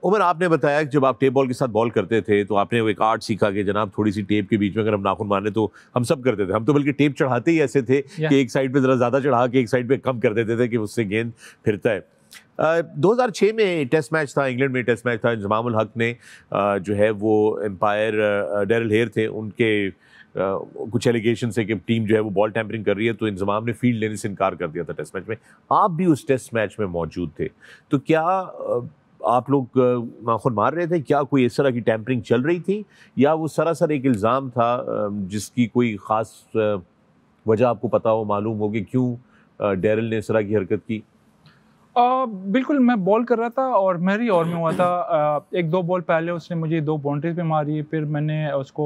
उमर, आपने बताया कि जब आप टेप बॉल के साथ बॉल करते थे तो आपने वो एक आर्ट सीखा कि जनाब थोड़ी सी टेप के बीच में अगर हम नाखून मारने, तो हम सब करते थे। हम तो बल्कि टेप चढ़ाते ही ऐसे थे कि एक साइड पर ज़रा ज़्यादा चढ़ा के एक साइड पर कम कर देते थे कि उससे गेंद फिरता है। 2006 में टेस्ट मैच था, इंग्लैंड में टेस्ट मैच था। इंजमामुल हक ने जो है वो एम्पायर डेरिल हेयर थे, उनके कुछ एलिगेशन से कि टीम जो है वो बॉल टैंपरिंग कर रही है, तो इंजमाम ने फील्ड लेने से इनकार कर दिया था टेस्ट मैच में। आप भी उस टेस्ट मैच में मौजूद थे, तो क्या आप लोग नाखून मार रहे थे? क्या कोई इस तरह की टैंपरिंग चल रही थी, या वो सरासर एक इल्ज़ाम था जिसकी कोई ख़ास वजह आपको पता हो, मालूम हो कि क्यों डेरिल ने इस तरह की हरकत की? बिल्कुल, मैं बॉल कर रहा था और मेरी ओवर में हुआ था। एक दो बॉल पहले उसने मुझे 2 बाउंड्रीज पे मारी, फिर मैंने उसको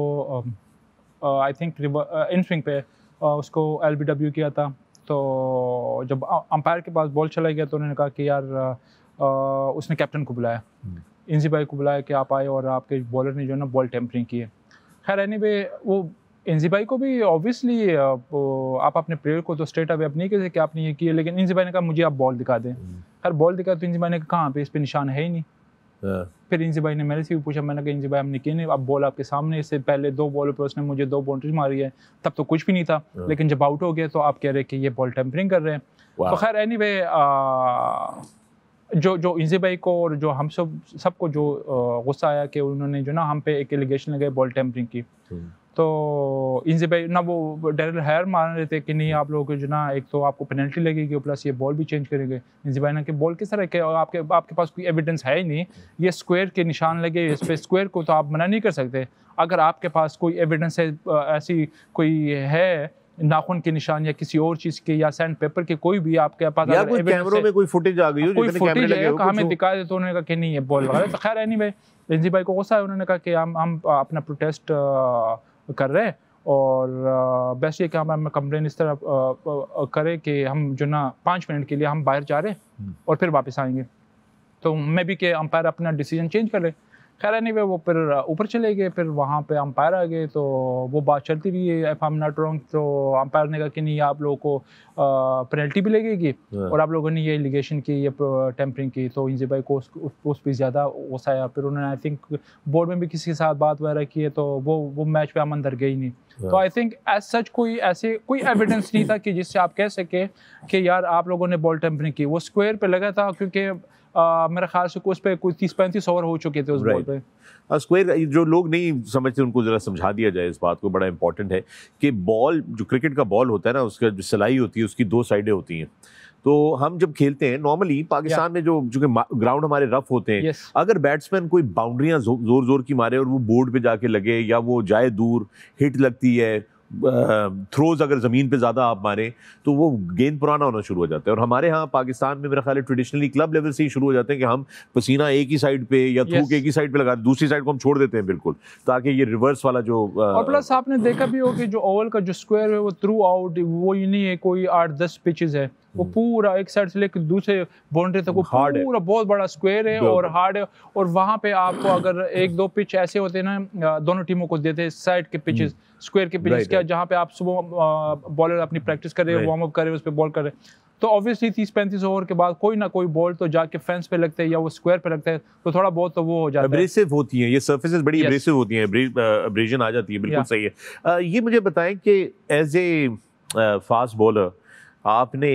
आई थिंक इन स्विंग पे उसको LBW किया था। तो जब अंपायर के पास बॉल चला गया, तो उन्होंने कहा कि यार उसने कैप्टन को बुलाया, इंजी भाई को बुलाया कि आप आए और आपके बॉलर ने जो है ना बॉल टेम्परिंग की है। खैर एनीवे, वो इंजी भाई को भी ऑब्वियसली आप अपने प्लेयर को तो स्ट्रेट अवे नहीं कह सकते कि आपने ये किया, लेकिन इंजी भाई ने कहा मुझे आप बॉल दिखा दें। खैर बॉल दिखा, तो इंजी भाई ने कहा कहाँ पे, इस पे निशान है ही नहीं। फिर इंजी भाई ने मेरे से भी पूछा, मैंने कहा इंजी भाई हमने किए नहीं, अब बॉल आपके सामने, इससे पहले 2 बॉल पर उसने मुझे 2 बाउंड्रीज मारी है, तब तो कुछ भी नहीं था। लेकिन जब आउट हो गया तो आप कह रहे हैं कि ये बॉल टेम्परिंग कर रहे हैं। तो खैर एनीवे, जो इंजी भाई को और जो हम सबको जो गुस्सा आया कि उन्होंने जो ना हम पे एक एलिगेशन लगाई बॉल टेम्परिंग की। तो इंजी भाई ना वो डेरिल हेयर मान रहे थे कि नहीं आप लोगों को जो ना एक तो आपको पेनल्टी लगेगी, प्लस ये बॉल भी चेंज करेंगे। इंजी भाई ने कि बॉल किस तरह के, आपके पास कोई एविडेंस है ही नहीं, ये स्क्वायर के निशान लगे इस पे, स्क्वायर को तो आप मना नहीं कर सकते। अगर आपके पास कोई एविडेंस है, ऐसी कोई है नाखून के निशान या किसी और चीज के या सैंड पेपर के, कोई भी आपके पास या कोई कैमरों में कोई फुटेज आ गई हो, कोई फुटेज है हमें दिखा दे, तो उन्होंने कहा कि नहीं ये बॉल लगा। तो खैर एनीवे, इंजी भाई को गुस्सा है, उन्होंने कहा कि हम अपना प्रोटेस्ट कर रहे हैं, और बेस्ट ये कि हम कंप्लेन इस तरह करें कि हम जो ना 5 मिनट के लिए हम बाहर जा रहे हैं और फिर वापस आएंगे। तो मैं भी कि अंपायर अपना डिसीजन चेंज कर ले। खैर एनीवे, वो फिर ऊपर चले गए, फिर वहाँ पे अंपायर आ गए, तो वो बात चलती रही है, if I am not wrong. तो अंपायर ने कहा कि नहीं आप लोगों को पेनल्टी भी लगेगी, और आप लोगों ने ये एलिगेशन की, ये टेम्परिंग की। तो इंजी भाई को उस पर ज़्यादा गुस्सा आया। फिर उन्होंने आई थिंक बोर्ड में भी किसी के साथ बात वगैरह की है, तो वो मैच पे हम अंदर गए ही नहीं। तो आई थिंक एज सच कोई एविडेंस नहीं था कि जिससे आप कह सके कि यार आप लोगों ने बॉल टेम्परिंग की। वो स्क्वायर पे लगा था, क्योंकि मेरे ख्याल से उस पर कोई 30-35 ओवर हो चुके थे उस बॉल पे। स्क्वायर, जो लोग नहीं समझते उनको जरा समझा दिया जाए इस बात को, बड़ा इंपॉर्टेंट है कि बॉल, जो क्रिकेट का बॉल होता है ना, उसका जो सिलाई होती है उसकी 2 साइडें होती हैं। तो हम जब खेलते हैं नॉर्मली पाकिस्तान में जो ग्राउंड हमारे रफ होते हैं, अगर बैट्समैन कोई बाउंड्रियां जोर जोर की मारे और वो बोर्ड पे जाके लगे या वो जाए दूर, हिट लगती है, थ्रोज अगर ज़मीन पे ज़्यादा आप मारें तो वो गेंद पुराना होना शुरू हो जाता है। और हमारे यहाँ पाकिस्तान में मेरा ख्याल है ट्रेडिशनली क्लब लेवल से ही शुरू हो जाते हैं कि हम पसीना एक ही साइड पे या थूक एक ही साइड पे लगा, दूसरी साइड को हम छोड़ देते हैं बिल्कुल, ताकि ये रिवर्स वाला जो और प्लस आपने देखा भी हो कि जो ओवल का जो स्क्वायर है वो थ्रू आउट वो ही नहीं है कोई 8-10 पिचेस है, वो पूरा एक साइड से लेकर दूसरे बाउंड्री तक वो पूरा बहुत बड़ा स्क्वायर है और हार्ड है। और वहाँ पे आपको अगर 1-2 पिच ऐसे होते हैं ना, दोनों टीमों को देते हैं साइड के पिचेस, स्क्वायर के पिचेस क्या, जहाँ पे आप सुबह बॉलर अपनी प्रैक्टिस कर रहे हैं, वार्म अप कर रहे हैं, उस पर बॉल कर रहे हैं, तो ऑब्वियसली 30-35 ओवर के बाद कोई ना कोई बॉल तो जाके फेंस पे लगता है या वो स्क्वायर पे लगता है, तो थोड़ा बहुत तो वो हो जाता है। एब्रेसिव होती हैं ये सर्फेसेस, बड़ी एब्रेसिव होती हैं, एब्रेजन आ जाती है, बिल्कुल सही है। ये मुझे बताएं कि एज ए फास्ट बॉलर आपने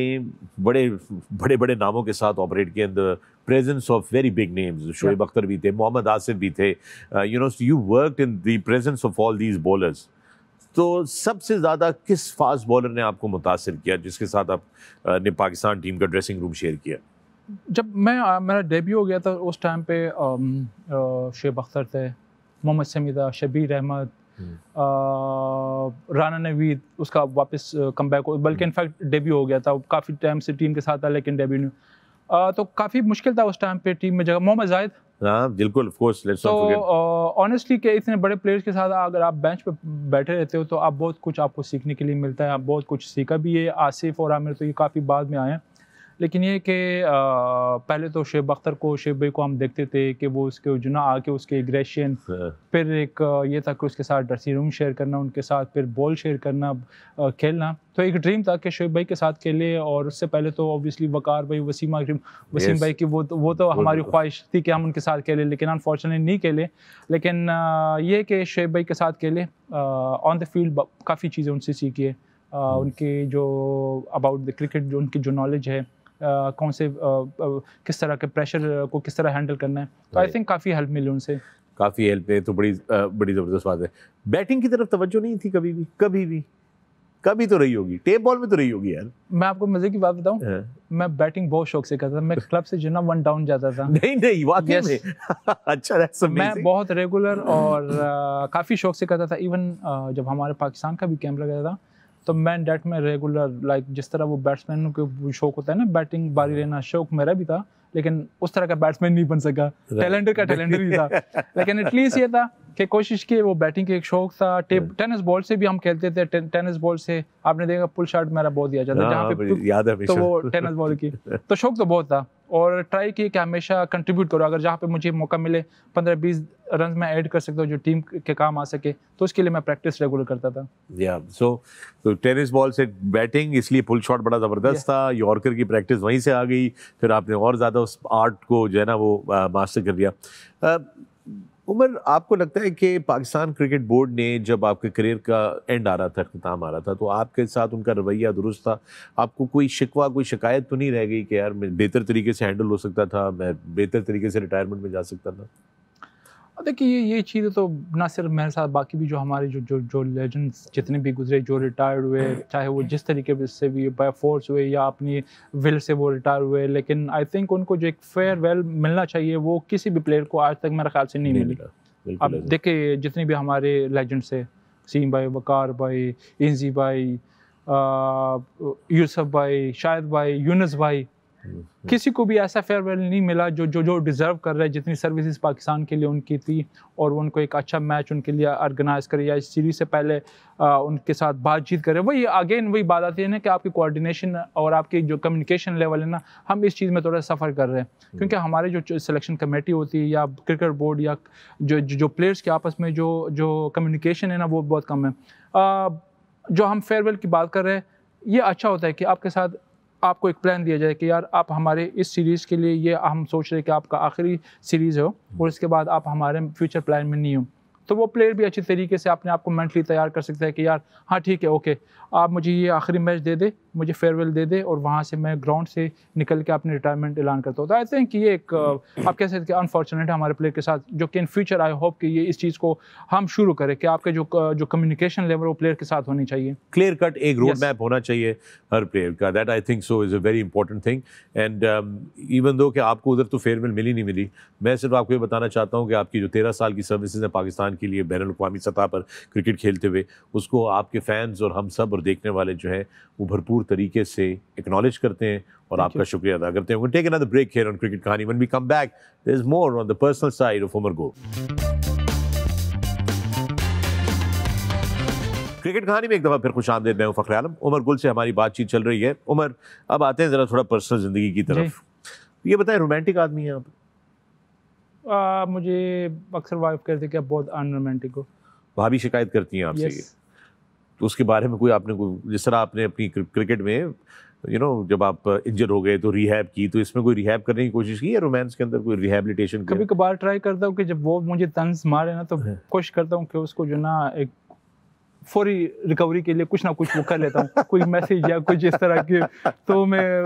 बड़े बड़े बड़े नामों के साथ ऑपरेट किया, in the presence of very big names, Shoaib Akhtar भी थे, मोहम्मद आसिफ भी थे, you worked in the presence of all these bowlers. तो सबसे ज़्यादा किस फास्ट बॉलर ने आपको मुतासिर किया, जिसके साथ आप ने पाकिस्तान टीम का ड्रेसिंग रूम शेयर किया? जब मेरा डेब्यू हो गया था उस टाइम पे शोएब अख्तर थे, मोहम्मद शमी था, शबीर अहमद, राना नवीद, उसका वापस कम बैक हो, बल्कि इनफैक्ट डेब्यू हो गया था, काफ़ी टाइम से टीम के साथ था लेकिन डेब्यू नहीं, तो काफ़ी मुश्किल था उस टाइम पे टीम में जगह। मोहम्मद जाहिद, हाँ बिल्कुल, of course, let's not forget. Honestly के इतने बड़े प्लेयर्स के साथ अगर आप बेंच पे बैठे रहते हो तो आप बहुत कुछ आपको सीखने के लिए मिलता है, आप बहुत कुछ सीखा भी है। आसिफ और आमिर तो ये काफ़ी बाद में आए हैं, लेकिन ये कि पहले तो शोएब अख्तर को, शोएब भाई को हम देखते थे कि वो उसके जुना आके उसके एग्रेशन, फिर एक ये था कि उसके साथ ड्रेसिंग रूम शेयर करना, उनके साथ फिर बॉल शेयर करना, खेलना, तो एक ड्रीम था कि शोएब भाई के साथ खेले। और उससे पहले तो ऑब्वियसली वकार भाई, वसीम भाई की वो तो हमारी ख्वाहिश थी कि हम उनके साथ खेले, लेकिन अनफॉर्चुनेटली नहीं खेले। लेकिन ये कि शोएब भाई के साथ खेले, ऑन द फील्ड काफ़ी चीज़ें उनसे सीखी है, उनकी जो अबाउट द क्रिकेट जो उनकी जो नॉलेज है, कौन से किस तरह के प्रेशर को किस तरह हैंडल करना है, तो आई थिंक काफ़ी हेल्प मिली उनसे। काफ़ी हेल्प है, तो बड़ी ज़बरदस्त बात है। बैटिंग की तरफ तवज्जो नहीं थी कभी भी? कभी तो रही होगी, टेप बॉल में तो रही होगी यार। मैं आपको मजे की बात बताऊं, मैं बैटिंग बहुत शौक से करता था, मैं क्लब से जो ना 1 डाउन जाता था। नहीं वाकई में अच्छा, दैट्स अमेजिंग। मैं बहुत रेगुलर और काफ़ी शौक से करता था। इवन जब हमारे पाकिस्तान का भी कैंप लगा था तो मैं डेट में रेगुलर, लाइक जिस तरह वो बैट्समैन को शौक होता है ना बैटिंग बारी लेना, शौक मेरा भी था, लेकिन उस तरह का बैट्समैन नहीं बन सका, टैलेंटर ही था। लेकिन एटलीस्ट ये था कि कोशिश की, वो बैटिंग का एक शौक था। टेनिस बॉल से भी हम खेलते थे, टेनिस बॉल से आपने देखा पुल शॉट मेरा बहुत दिया जाता, जहाँ पे याद है, तो वो टेनिस बॉल की, तो शौक तो बहुत था। और ट्राई की कि हमेशा कंट्रीब्यूट करो, अगर जहाँ पे मुझे मौका मिले 15-20 रन में ऐड कर सकता हूँ जो टीम के काम आ सके, तो उसके लिए मैं प्रैक्टिस रेगुलर करता था। तो टेनिस बॉल से बैटिंग, इसलिए पुल शॉट बड़ा ज़बरदस्त था, यॉर्कर की प्रैक्टिस वहीं से आ गई, फिर आपने और ज़्यादा उस आर्ट को जो है ना वो मास्टर कर लिया। उमर, आपको लगता है कि पाकिस्तान क्रिकेट बोर्ड ने जब आपके करियर का एंड आ रहा था, ख़त्म आ रहा था, तो आपके साथ उनका रवैया दुरुस्त था? आपको कोई शिकवा, कोई शिकायत तो नहीं रह गई कि यार मैं बेहतर तरीके से हैंडल हो सकता था, मैं बेहतर तरीके से रिटायरमेंट में जा सकता था? देखिए ये चीज़ें तो ना सिर्फ मेरे साथ, बाकी भी जो हमारे जो लेजेंड्स जितने भी गुजरे, जो रिटायर्ड हुए, चाहे वो जिस तरीके से भी बाय फोर्स हुए या अपनी विल से वो रिटायर हुए, लेकिन आई थिंक उनको जो एक फेयरवेल मिलना चाहिए वो किसी भी प्लेयर को आज तक मेरे ख्याल से नहीं मिली। अब देखिए जितने भी हमारे लेजेंड्स है, सीम भाई, वकार भाई, इंजी भाई, यूसुफ भाई, शाहिद भाई, यूनुस भाई, किसी को भी ऐसा फेयरवेल नहीं मिला जो डिज़र्व कर रहा है, जितनी सर्विसेज पाकिस्तान के लिए उनकी थी, और उनको एक अच्छा मैच उनके लिए ऑर्गेनाइज करे या इस सीरीज़ से पहले उनके साथ बातचीत करे। वही बात आती है ना कि आपकी कोऑर्डिनेशन और आपकी जो कम्युनिकेशन लेवल है ना, हम इस चीज़ में थोड़ा सफ़र कर रहे हैं, क्योंकि हमारे जो सिलेक्शन कमेटी होती है या क्रिकेट बोर्ड या जो प्लेयर्स के आपस में जो कम्युनिकेशन है ना, वो बहुत कम है। जो हम फेयरवेल की बात कर रहे हैं, ये अच्छा होता है कि आपके साथ आपको एक प्लान दिया जाए कि यार आप हमारे इस सीरीज़ के लिए, ये हम सोच रहे हैं कि आपका आखिरी सीरीज़ हो और इसके बाद आप हमारे फ्यूचर प्लान में नहीं हो, तो वो प्लेयर भी अच्छी तरीके से अपने आप को मेंटली तैयार कर सकता है कि यार हाँ ठीक है, ओके, आप मुझे ये आखिरी मैच दे दे, मुझे फेयरवेल दे दे और वहाँ से मैं ग्राउंड से निकल के अपने रिटायरमेंट ऐलान करता हूँ। तो आई थिंक ये एक आप कह सकते हैं कि अनफॉर्चुनेट है हमारे प्लेयर के साथ, जो कि इन फ्यूचर आई होप कि ये इस चीज़ को हम शुरू करें कि आपके जो कम्युनिकेशन लेवल वो प्लेयर के साथ होनी चाहिए। क्लियर कट एक रोड मैप होना चाहिए हर प्लेयर का। That I think so is a very important thing. And even though कि आपको उधर तो फेयरवेल मिली नहीं मिली, मैं सिर्फ आपको ये बताना चाहता हूँ कि आपकी जो 13 साल की सर्विसेज है पाकिस्तान के लिए बैनुल-अक़वामी सतह पर क्रिकेट खेलते हुए, उसको आपके फैंस और हम सब और देखने वाले जो हैं वो भरपूर तरीके से एक्नॉलेज करते हैं और आपका शुक्रिया अदा करते हैं। Take another break here on cricket Kahani. When we come back there is more on the personal side of Umar Gul. Cricket कहानी में एक दफ़ा फिर खुशामदीद। मैं हूं फ़ख्र आलम। उमर गुल से हमारी बातचीत चल रही है। उमर, अब आते हैं ज़रा थोड़ा पर्सनल ज़िंदगी की तरफ। ये बताएं, रोमांटिक आदमी हैं आप? मुझे अक्सर वाइफ कहती है कि आप बहुत अनरोमांटिक हो। भाभी शिकायत करती हैं आपसे? yes. तो उसके बारे में कोई आपने जिस तरह आपने अपनी क्रिकेट में जब आप इंजर हो गए तो रिहैब की, तो इसमें कोई रिहैब करने की कोशिश की है रोमांस के अंदर, कोई रिहैबिलिटेशन? कभी कभार ट्राई करता हूँ कि जब वो मुझे तंज मारे ना तो कोशिश करता हूँ कि उसको जो ना एक फौरी रिकवरी के लिए कुछ ना कुछ वो कर लेता हूँ, कोई मैसेज या कुछ इस तरह के, तो मैं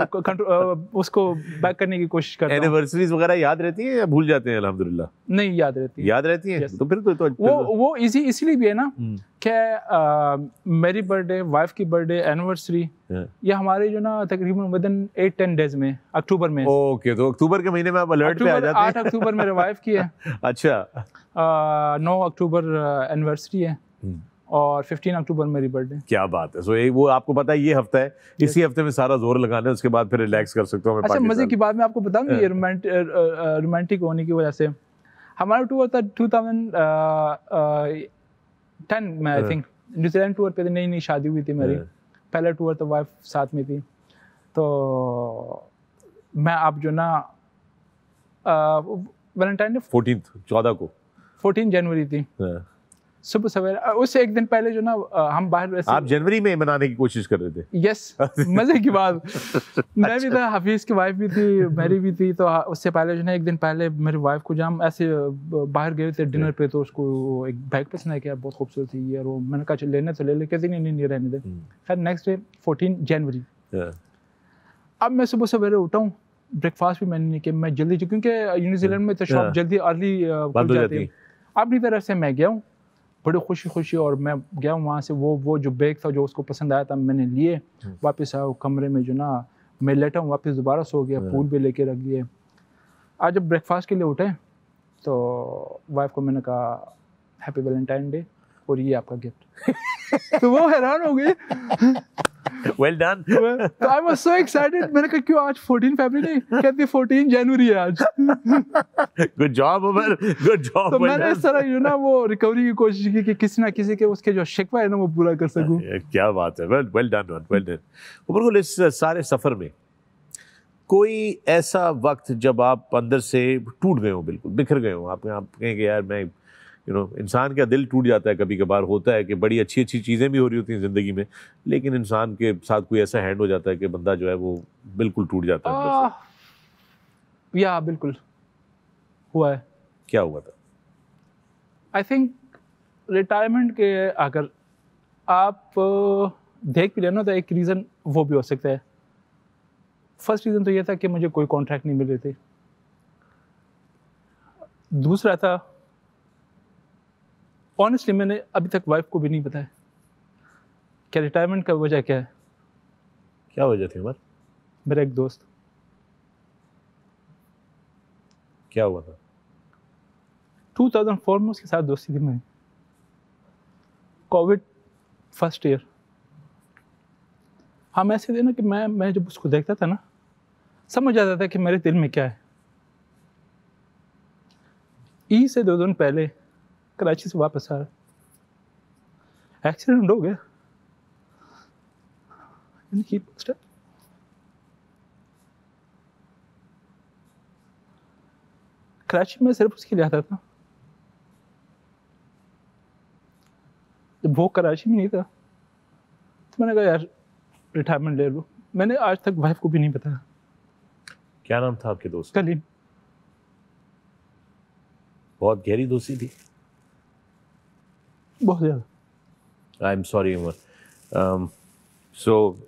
उसको बैक करने की कोशिश करता हूँ। एनिवर्सरीज वगैरह याद रहती हैं या भूल जाते हैं? अल्हम्दुलिल्लाह नहीं, याद रहती है। याद रहती हैं? तो फिर तो वो इजी इसलिए भी है ना कि मेरी बर्थडे, वाइफ की बर्थडे, एनिवर्सरी, ये हमारे जो ना तकरीबन विदिन 8-10 डेज में, अक्टूबर में। ओके, तो अक्टूबर के महीने में आप अलर्ट पे आ जाते हैं। 8 अक्टूबर मेरे वाइफ की है। अच्छा। 9 अक्टूबर एनिवर्सरी है और 15 अक्टूबर मेरी बर्थडे। क्या बात है। सो वो आपको पता है ये हफ्ता है, इसी हफ्ते में सारा जोर लगाना है, उसके बाद फिर रिलैक्स कर सकता हूँ मैं। अच्छा, मजे की बात मैं आपको बताऊंगी ये रोमांटिक होने की वजह से। हमारा टूर था 2010 में, आई थिंक न्यूजीलैंड टूर पे नई नई शादी हुई थी मेरी। पहला टूर तो वाइफ साथ में थी, तो मैं अब जो ना वैलेंटाइन डे 14 जनवरी थी, सुबह सवेरे, उससे एक दिन पहले जो ना हम बाहर वैसे। आप जनवरी में मनाने की कोशिश कर रहे थे? यस, मजे की बात। मैं भी था, हफीज की वाइफ भी थी, मेरी भी थी। तो उससे पहले जो ना एक दिन पहले मेरी वाइफ को जब ऐसे बाहर गए थे डिनर पे, तो उसको एक बैग पसंद आया कि यार बहुत खूबसूरत थी यार वो। मैंने कहा चल लेना तो ले ले, कहती नहीं रहने दे। खैर नेक्स्ट डे 14 जनवरी, अब मैं सुबह सवेरे उठा हूँ, ब्रेकफास्ट भी मैंने नहीं किया, मैं जल्दी, क्योंकि न्यूजीलैंड में तो शॉप जल्दी अर्ली खुल जाती है। अपनी तरफ से मैं गया हूँ बड़ी खुशी, और मैं गया हूँ वहाँ से, वो जो बैग था जो उसको पसंद आया था मैंने लिए, वापस आया कमरे में जो ना मैं लेटा हूँ, वापस दोबारा सो गया, फूल भी लेके रख दिए। आज जब ब्रेकफास्ट के लिए उठे तो वाइफ को मैंने कहा हैप्पी वैलेंटाइन डे और ये आपका गिफ्ट। तो वो हैरान हो गई। Well done. तो I was so excited, मैंने कहा क्यों आज 14 फरवरी नहीं, कहती 14 जनवरी है आज। Good job Umar, good job। तो मैंने इस तरह ना वो रिकवरी की कोशिश की कि किसी ना किसी के उसके जो शिकवा है ना वो पूरा कर सकूं। क्या बात है, well done। उमर को इस सारे सफर में कोई ऐसा वक्त जब आप अंदर से टूट गए हो, बिल्कुल बिखर गए हो, आप कहें कि यार मैं इंसान का दिल टूट जाता है, कभी कभार होता है कि बड़ी अच्छी चीज़ें भी हो रही होती हैं ज़िंदगी में, लेकिन इंसान के साथ कोई ऐसा हैंड हो जाता है कि बंदा जो है वो बिल्कुल टूट जाता है? या बिल्कुल हुआ है। क्या हुआ था? आई थिंक रिटायरमेंट के अगर आप देख भी लेना तो एक रीज़न वो भी हो सकता है। फर्स्ट रीज़न तो ये था कि मुझे कोई कॉन्ट्रैक्ट नहीं मिल रहे थे। दूसरा था, ऑनेस्टली मैंने अभी तक वाइफ को भी नहीं बताया कि रिटायरमेंट का वजह क्या है। क्या वजह थी उमर? मेरा एक दोस्त। क्या हुआ था? 2004 में उसके साथ दोस्ती थी मेरी, कोविड फर्स्ट ईयर। हम ऐसे थे ना कि मैं जब उसको देखता था ना समझ आता था कि मेरे दिल में क्या है। ईद से 2 दिन पहले कराची से वापस आ रहा, एक्सीडेंट हो गया। कराची में सिर्फ उसके लिए आता था, जब वो कराची में नहीं था तो मैंने कहा यार रिटायरमेंट ले लो। मैंने आज तक वाइफ को भी नहीं बताया। क्या नाम था आपके दोस्त? कलीम। बहुत गहरी दोस्ती थी? बहुत ज़्यादा। I am sorry Umar. So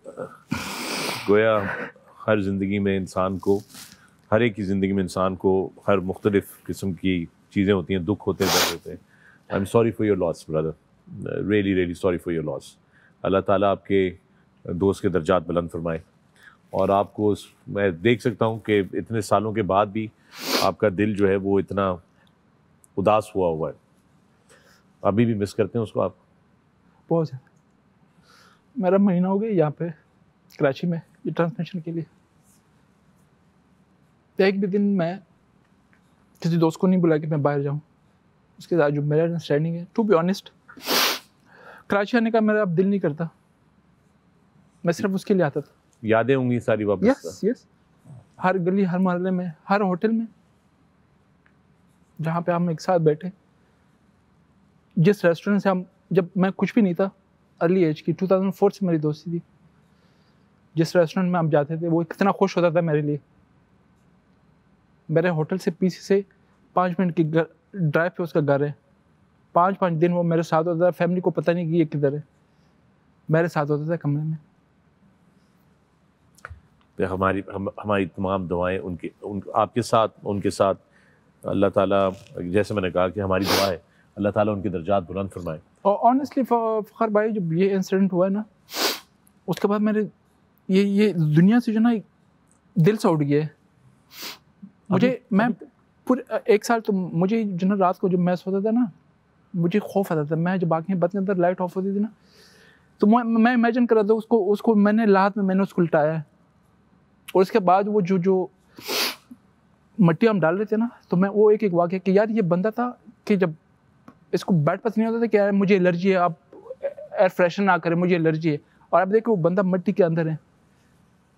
गोया हर ज़िंदगी में इंसान को, हर एक की ज़िंदगी में इंसान को हर मुख्तलिफ़ किस्म की चीज़ें होती हैं, दुख होते हैं, दर्द होते हैं। I am sorry for your loss brother, really really sorry for your loss. Allah ताला आपके दोस्त के दर्जात बुलंद फरमाए। और आपको मैं देख सकता हूँ कि इतने सालों के बाद भी आपका दिल जो है वो इतना उदास हुआ है। अभी भी मिस करते हैं उसको आप? बहुत ज़्यादा। मेरा महीना हो गया यहाँ पे कराची में ये ट्रांसमिशन के लिए। एक भी दिन मैं किसी दोस्त को नहीं बुला के मैं बाहर जाऊँ, उसके साथ जो मेरा अंडरस्टैंडिंग है, टू बी ऑनेस्ट, कराची आने का मेरा अब दिल नहीं करता। मैं सिर्फ उसके लिए आता था। यादें होंगी सारी वापस? यस। हर गली, हर मोहल्ले में, हर होटल में जहाँ पे हम एक साथ बैठे, जिस रेस्टोरेंट से हम, जब मैं कुछ भी नहीं था, अर्ली एज की 2004 से मेरी दोस्ती थी, जिस रेस्टोरेंट में हम जाते थे वो कितना खुश होता था मेरे लिए। मेरे होटल से पीछे से 5 मिनट की ड्राइव पे उसका घर है। 5 दिन वो मेरे साथ होता था। फैमिली को पता नहीं कि ये किधर है, मेरे साथ होता था कमरे में। तो हमारी तमाम दुआएं आपके साथ, उनके साथ। अल्लाह ताला, जैसे मैंने कहा कि हमारी दुआ है अल्लाह ताला उनके दर्जात बुलंद फरमाए। और ऑनेस्टली फ़खर भाई, जब ये इंसिडेंट हुआ है ना, उसके बाद मेरे ये दुनिया से जो ना दिल से उठ गया है मुझे। मैं पूरे 1 साल तो मुझे जो ना रात को जब मैं सोता था ना, मुझे खौफ आता था। मैं जब आँखें बंद के अंदर लाइट ऑफ होती थी ना, तो मैं इमेजिन कर रहा था उसको मैंने लात में मैंने उसको उल्टाया है। और उसके बाद वो जो मट्टी हम डाल रहे थे ना, तो मैं वो एक वाक़या कि यार ये बंदा था कि जब इसको बैड पस नहीं होता था कि यार मुझे एलर्जी है, आप एयर फ्रेशनर ना करें, मुझे एलर्जी है, और आप देखो वो बंदा मट्टी के अंदर है।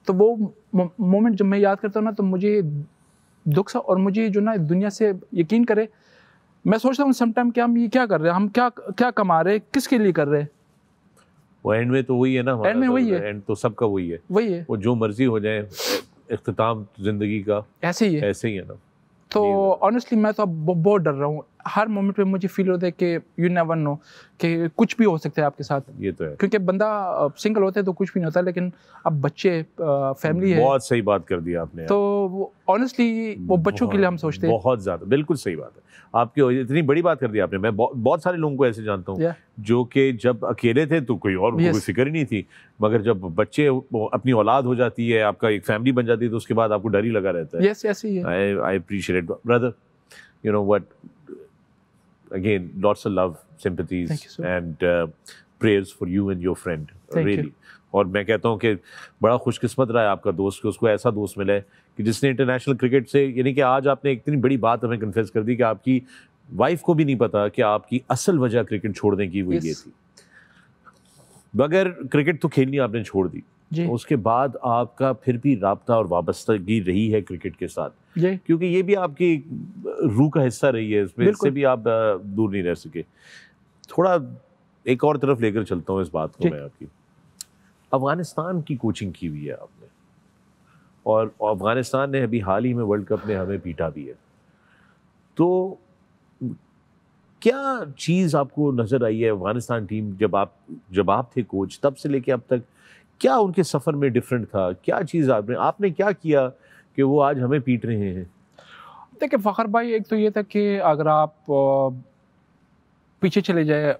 तो वो मोमेंट जब मैं याद करता हूँ ना, तो मुझे दुख सा, और मुझे जो ना दुनिया से यकीन करे, मैं सोचता हूँ समटाइम कि हम ये क्या कर रहे हैं, हम क्या कमा रहे हैं, किसके लिए कर रहे हैं। वो एंड में तो वही है ना, एंड में वही है, एंड तो सबका वही है, वो जो मर्जी हो जाए, इख्तिताम जिंदगी का ऐसे ही है ना। तो ऑनेस्टली मैं तो अब बहुत डर रहा हूँ। हर मोमेंट पे मुझे फील होता है कि यू नेवर नो कि कुछ भी हो सकता है आपके साथ। ये तो है, क्योंकि बंदा सिंगल होता है तो कुछ भी नहीं होता, लेकिन अब बच्चे, फैमिली है। बहुत सही बात कर दी आपने। तो ऑनेस्टली वो बच्चों के लिए हम सोचते हैं। बहुत ज़्यादा, बिल्कुल सही बात है आपकी, इतनी बड़ी बात कर दी आपने। मैं बहुत सारे लोगों को ऐसे जानता हूँ जो कि जब अकेले थे तो कोई और कोई फिक्र ही नहीं थी, मगर जब बच्चे अपनी औलाद हो जाती है, आपका एक फैमिली बन जाती है, तो उसके बाद आपको डर ही लगा रहता है। यस, ऐसे ही है। I appreciate brother, you know what, again lots of love, sympathies and prayers for you and your friend, really. और मैं कहता हूँ कि बड़ा खुशकिस्मत रहा है आपका दोस्त, कि उसको ऐसा दोस्त मिला है कि जिसने इंटरनेशनल क्रिकेट से, यानी कि आज आपने इतनी बड़ी बात हमें कन्फेस कर दी कि आपकी वाइफ को भी नहीं पता कि आपकी असल वजह क्रिकेट छोड़ने की वो ये थी। मगर क्रिकेट तो खेलनी आपने छोड़ दी, उसके बाद आपका फिर भी राब्ता और वाबस्तगी रही है क्रिकेट के साथ, क्योंकि ये भी आपकी रूह का हिस्सा रही है, इससे भी आप दूर नहीं रह सके। थोड़ा एक और तरफ लेकर चलता हूँ इस बात को मैं आपकी। अफगानिस्तान की कोचिंग की हुई है आपने, और अफगानिस्तान ने अभी हाल ही में वर्ल्ड कप में हमें पीटा भी है। तो क्या चीज़ आपको नज़र आई है अफगानिस्तान टीम, जब आप थे कोच, तब से लेके अब तक, क्या उनके सफ़र में डिफरेंट था? क्या चीज़ आपने क्या किया कि वो आज हमें पीट रहे हैं? देखिए फ़खर भाई, एक तो ये था कि अगर आप पीछे चले जाए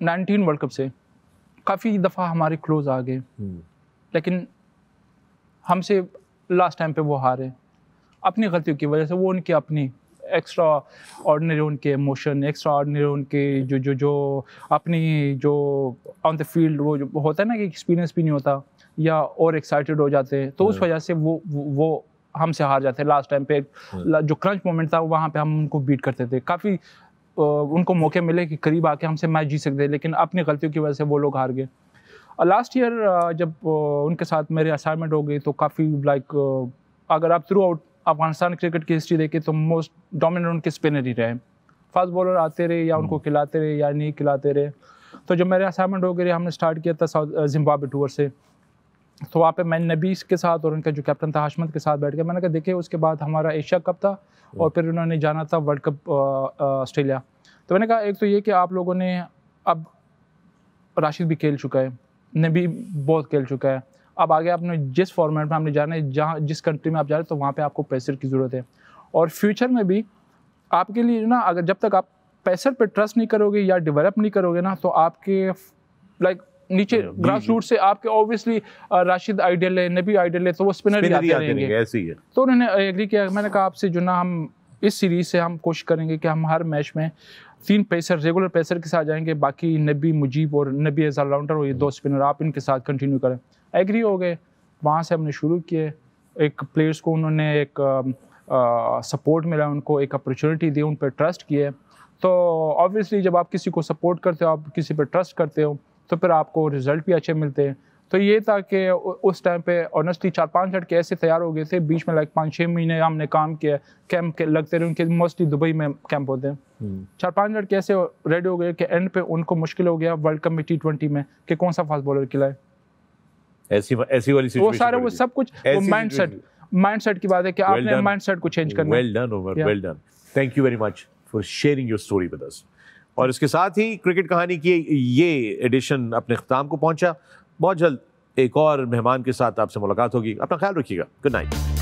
19 वर्ल्ड कप से, काफ़ी दफ़ा हमारे क्लोज आ गए, लेकिन हमसे लास्ट टाइम पे वो हारे अपनी गलतियों की वजह से। वो उनकी अपनी एक्स्ट्रा ऑर्डिनरी उनके इमोशन, एक्स्ट्रा ऑर्डिनरी उनके जो अपनी जो ऑन द फील्ड वो जो होता है ना कि एक्सपीरियंस भी नहीं होता, या और एक्साइटेड हो जाते हैं, तो उस वजह से वो हमसे हार जाते हैं। लास्ट टाइम पे जो क्रंच मोमेंट था वहाँ पे हम उनको बीट करते थे, काफ़ी उनको मौके मिले कि करीब आके हमसे मैच जीत सकते, लेकिन अपनी गलतियों की वजह से वो लोग हार गए। लास्ट ईयर जब उनके साथ मेरी असाइनमेंट हो गई, तो काफ़ी लाइक अगर आप थ्रू आउट अफगानिस्तान क्रिकेट की हिस्ट्री देखें तो मोस्ट डोमिनेंट उनके स्पिनर ही रहे। फास्ट बॉलर आते रहे, या उनको खिलाते रहे या नहीं खिलाते रहे। तो जब मेरे असाइनमेंट हो गई, हमने स्टार्ट किया था जिम्बाब्वे टूर से, तो वहाँ पे मैं नबी के साथ और उनका जो कैप्टन था हाशमत के साथ बैठ गया। मैंने कहा देखिए, उसके बाद हमारा एशिया कप था और फिर उन्होंने जाना था वर्ल्ड कप ऑस्ट्रेलिया। तो मैंने कहा एक तो ये कि आप लोगों ने, अब राशिद भी खेल चुका है, नबी बहुत खेल चुका है, अब आगे आपने जिस फॉर्मेट में आपने जाना है, जहाँ जिस कंट्री में आप जा रहे हैं, तो वहाँ पे आपको पेसर की ज़रूरत है। और फ्यूचर में भी आपके लिए ना, अगर जब तक आप पेसर पे ट्रस्ट नहीं करोगे या डेवलप नहीं करोगे ना, तो आपके लाइक नीचे ग्रास रूट से आपके ऑब्वियसली राशिद आइडियल है, नबी आइडियल है, तो वो स्पिनर ही आते रहेंगे। ऐसे ही है। तो उन्होंने एग्री किया। मैंने कहा आपसे जो ना, हम इस सीरीज से हम कोशिश करेंगे कि हम हर मैच में 3 पेसर, रेगुलर पेसर के साथ जाएंगे, बाकी नबी, मुजीब और नबी एज ऑलराउंडर, और ये 2 स्पिनर, आप इनके साथ कंटिन्यू करें। एग्री हो गए। वहाँ से हमने शुरू किए। एक प्लेयर्स को उन्होंने एक सपोर्ट मिला, उनको एक अपॉर्चुनिटी दी, उन पर ट्रस्ट किए। तो ऑब्वियसली जब आप किसी को सपोर्ट करते हो, आप किसी पर ट्रस्ट करते हो, तो फिर आपको रिजल्ट भी अच्छे मिलते हैं। तो ये था कि उस टाइम पे ऑनेस्टली 4-5 लड़के ऐसे तैयार हो गए थे। बीच में लाइक 5-6 महीने हमने काम किया, कैंप के लगते रहे उनके, मोस्टली दुबई में कैंप होते हैं। 4-5 लड़के ऐसे रेडी हो गए कि एंड पे उनको मुश्किल हो गया वर्ल्ड कप में T20 में कि कौन सा फास्ट बॉलर खिलाए। ऐसी वाली सिचुएशन, वो सारे, वो सब कुछ, वो माइंडसेट की बात है कि आपने माइंडसेट को चेंज करना है। Well done Umar, well done. Thank you very much for sharing your story with us. और इसके साथ ही क्रिकेट कहानी की ये एडिशन अपने ख्ताम को पहुंचा। बहुत जल्द एक और मेहमान के साथ आपसे मुलाकात होगी। अपना ख्याल रखिएगा। Good night.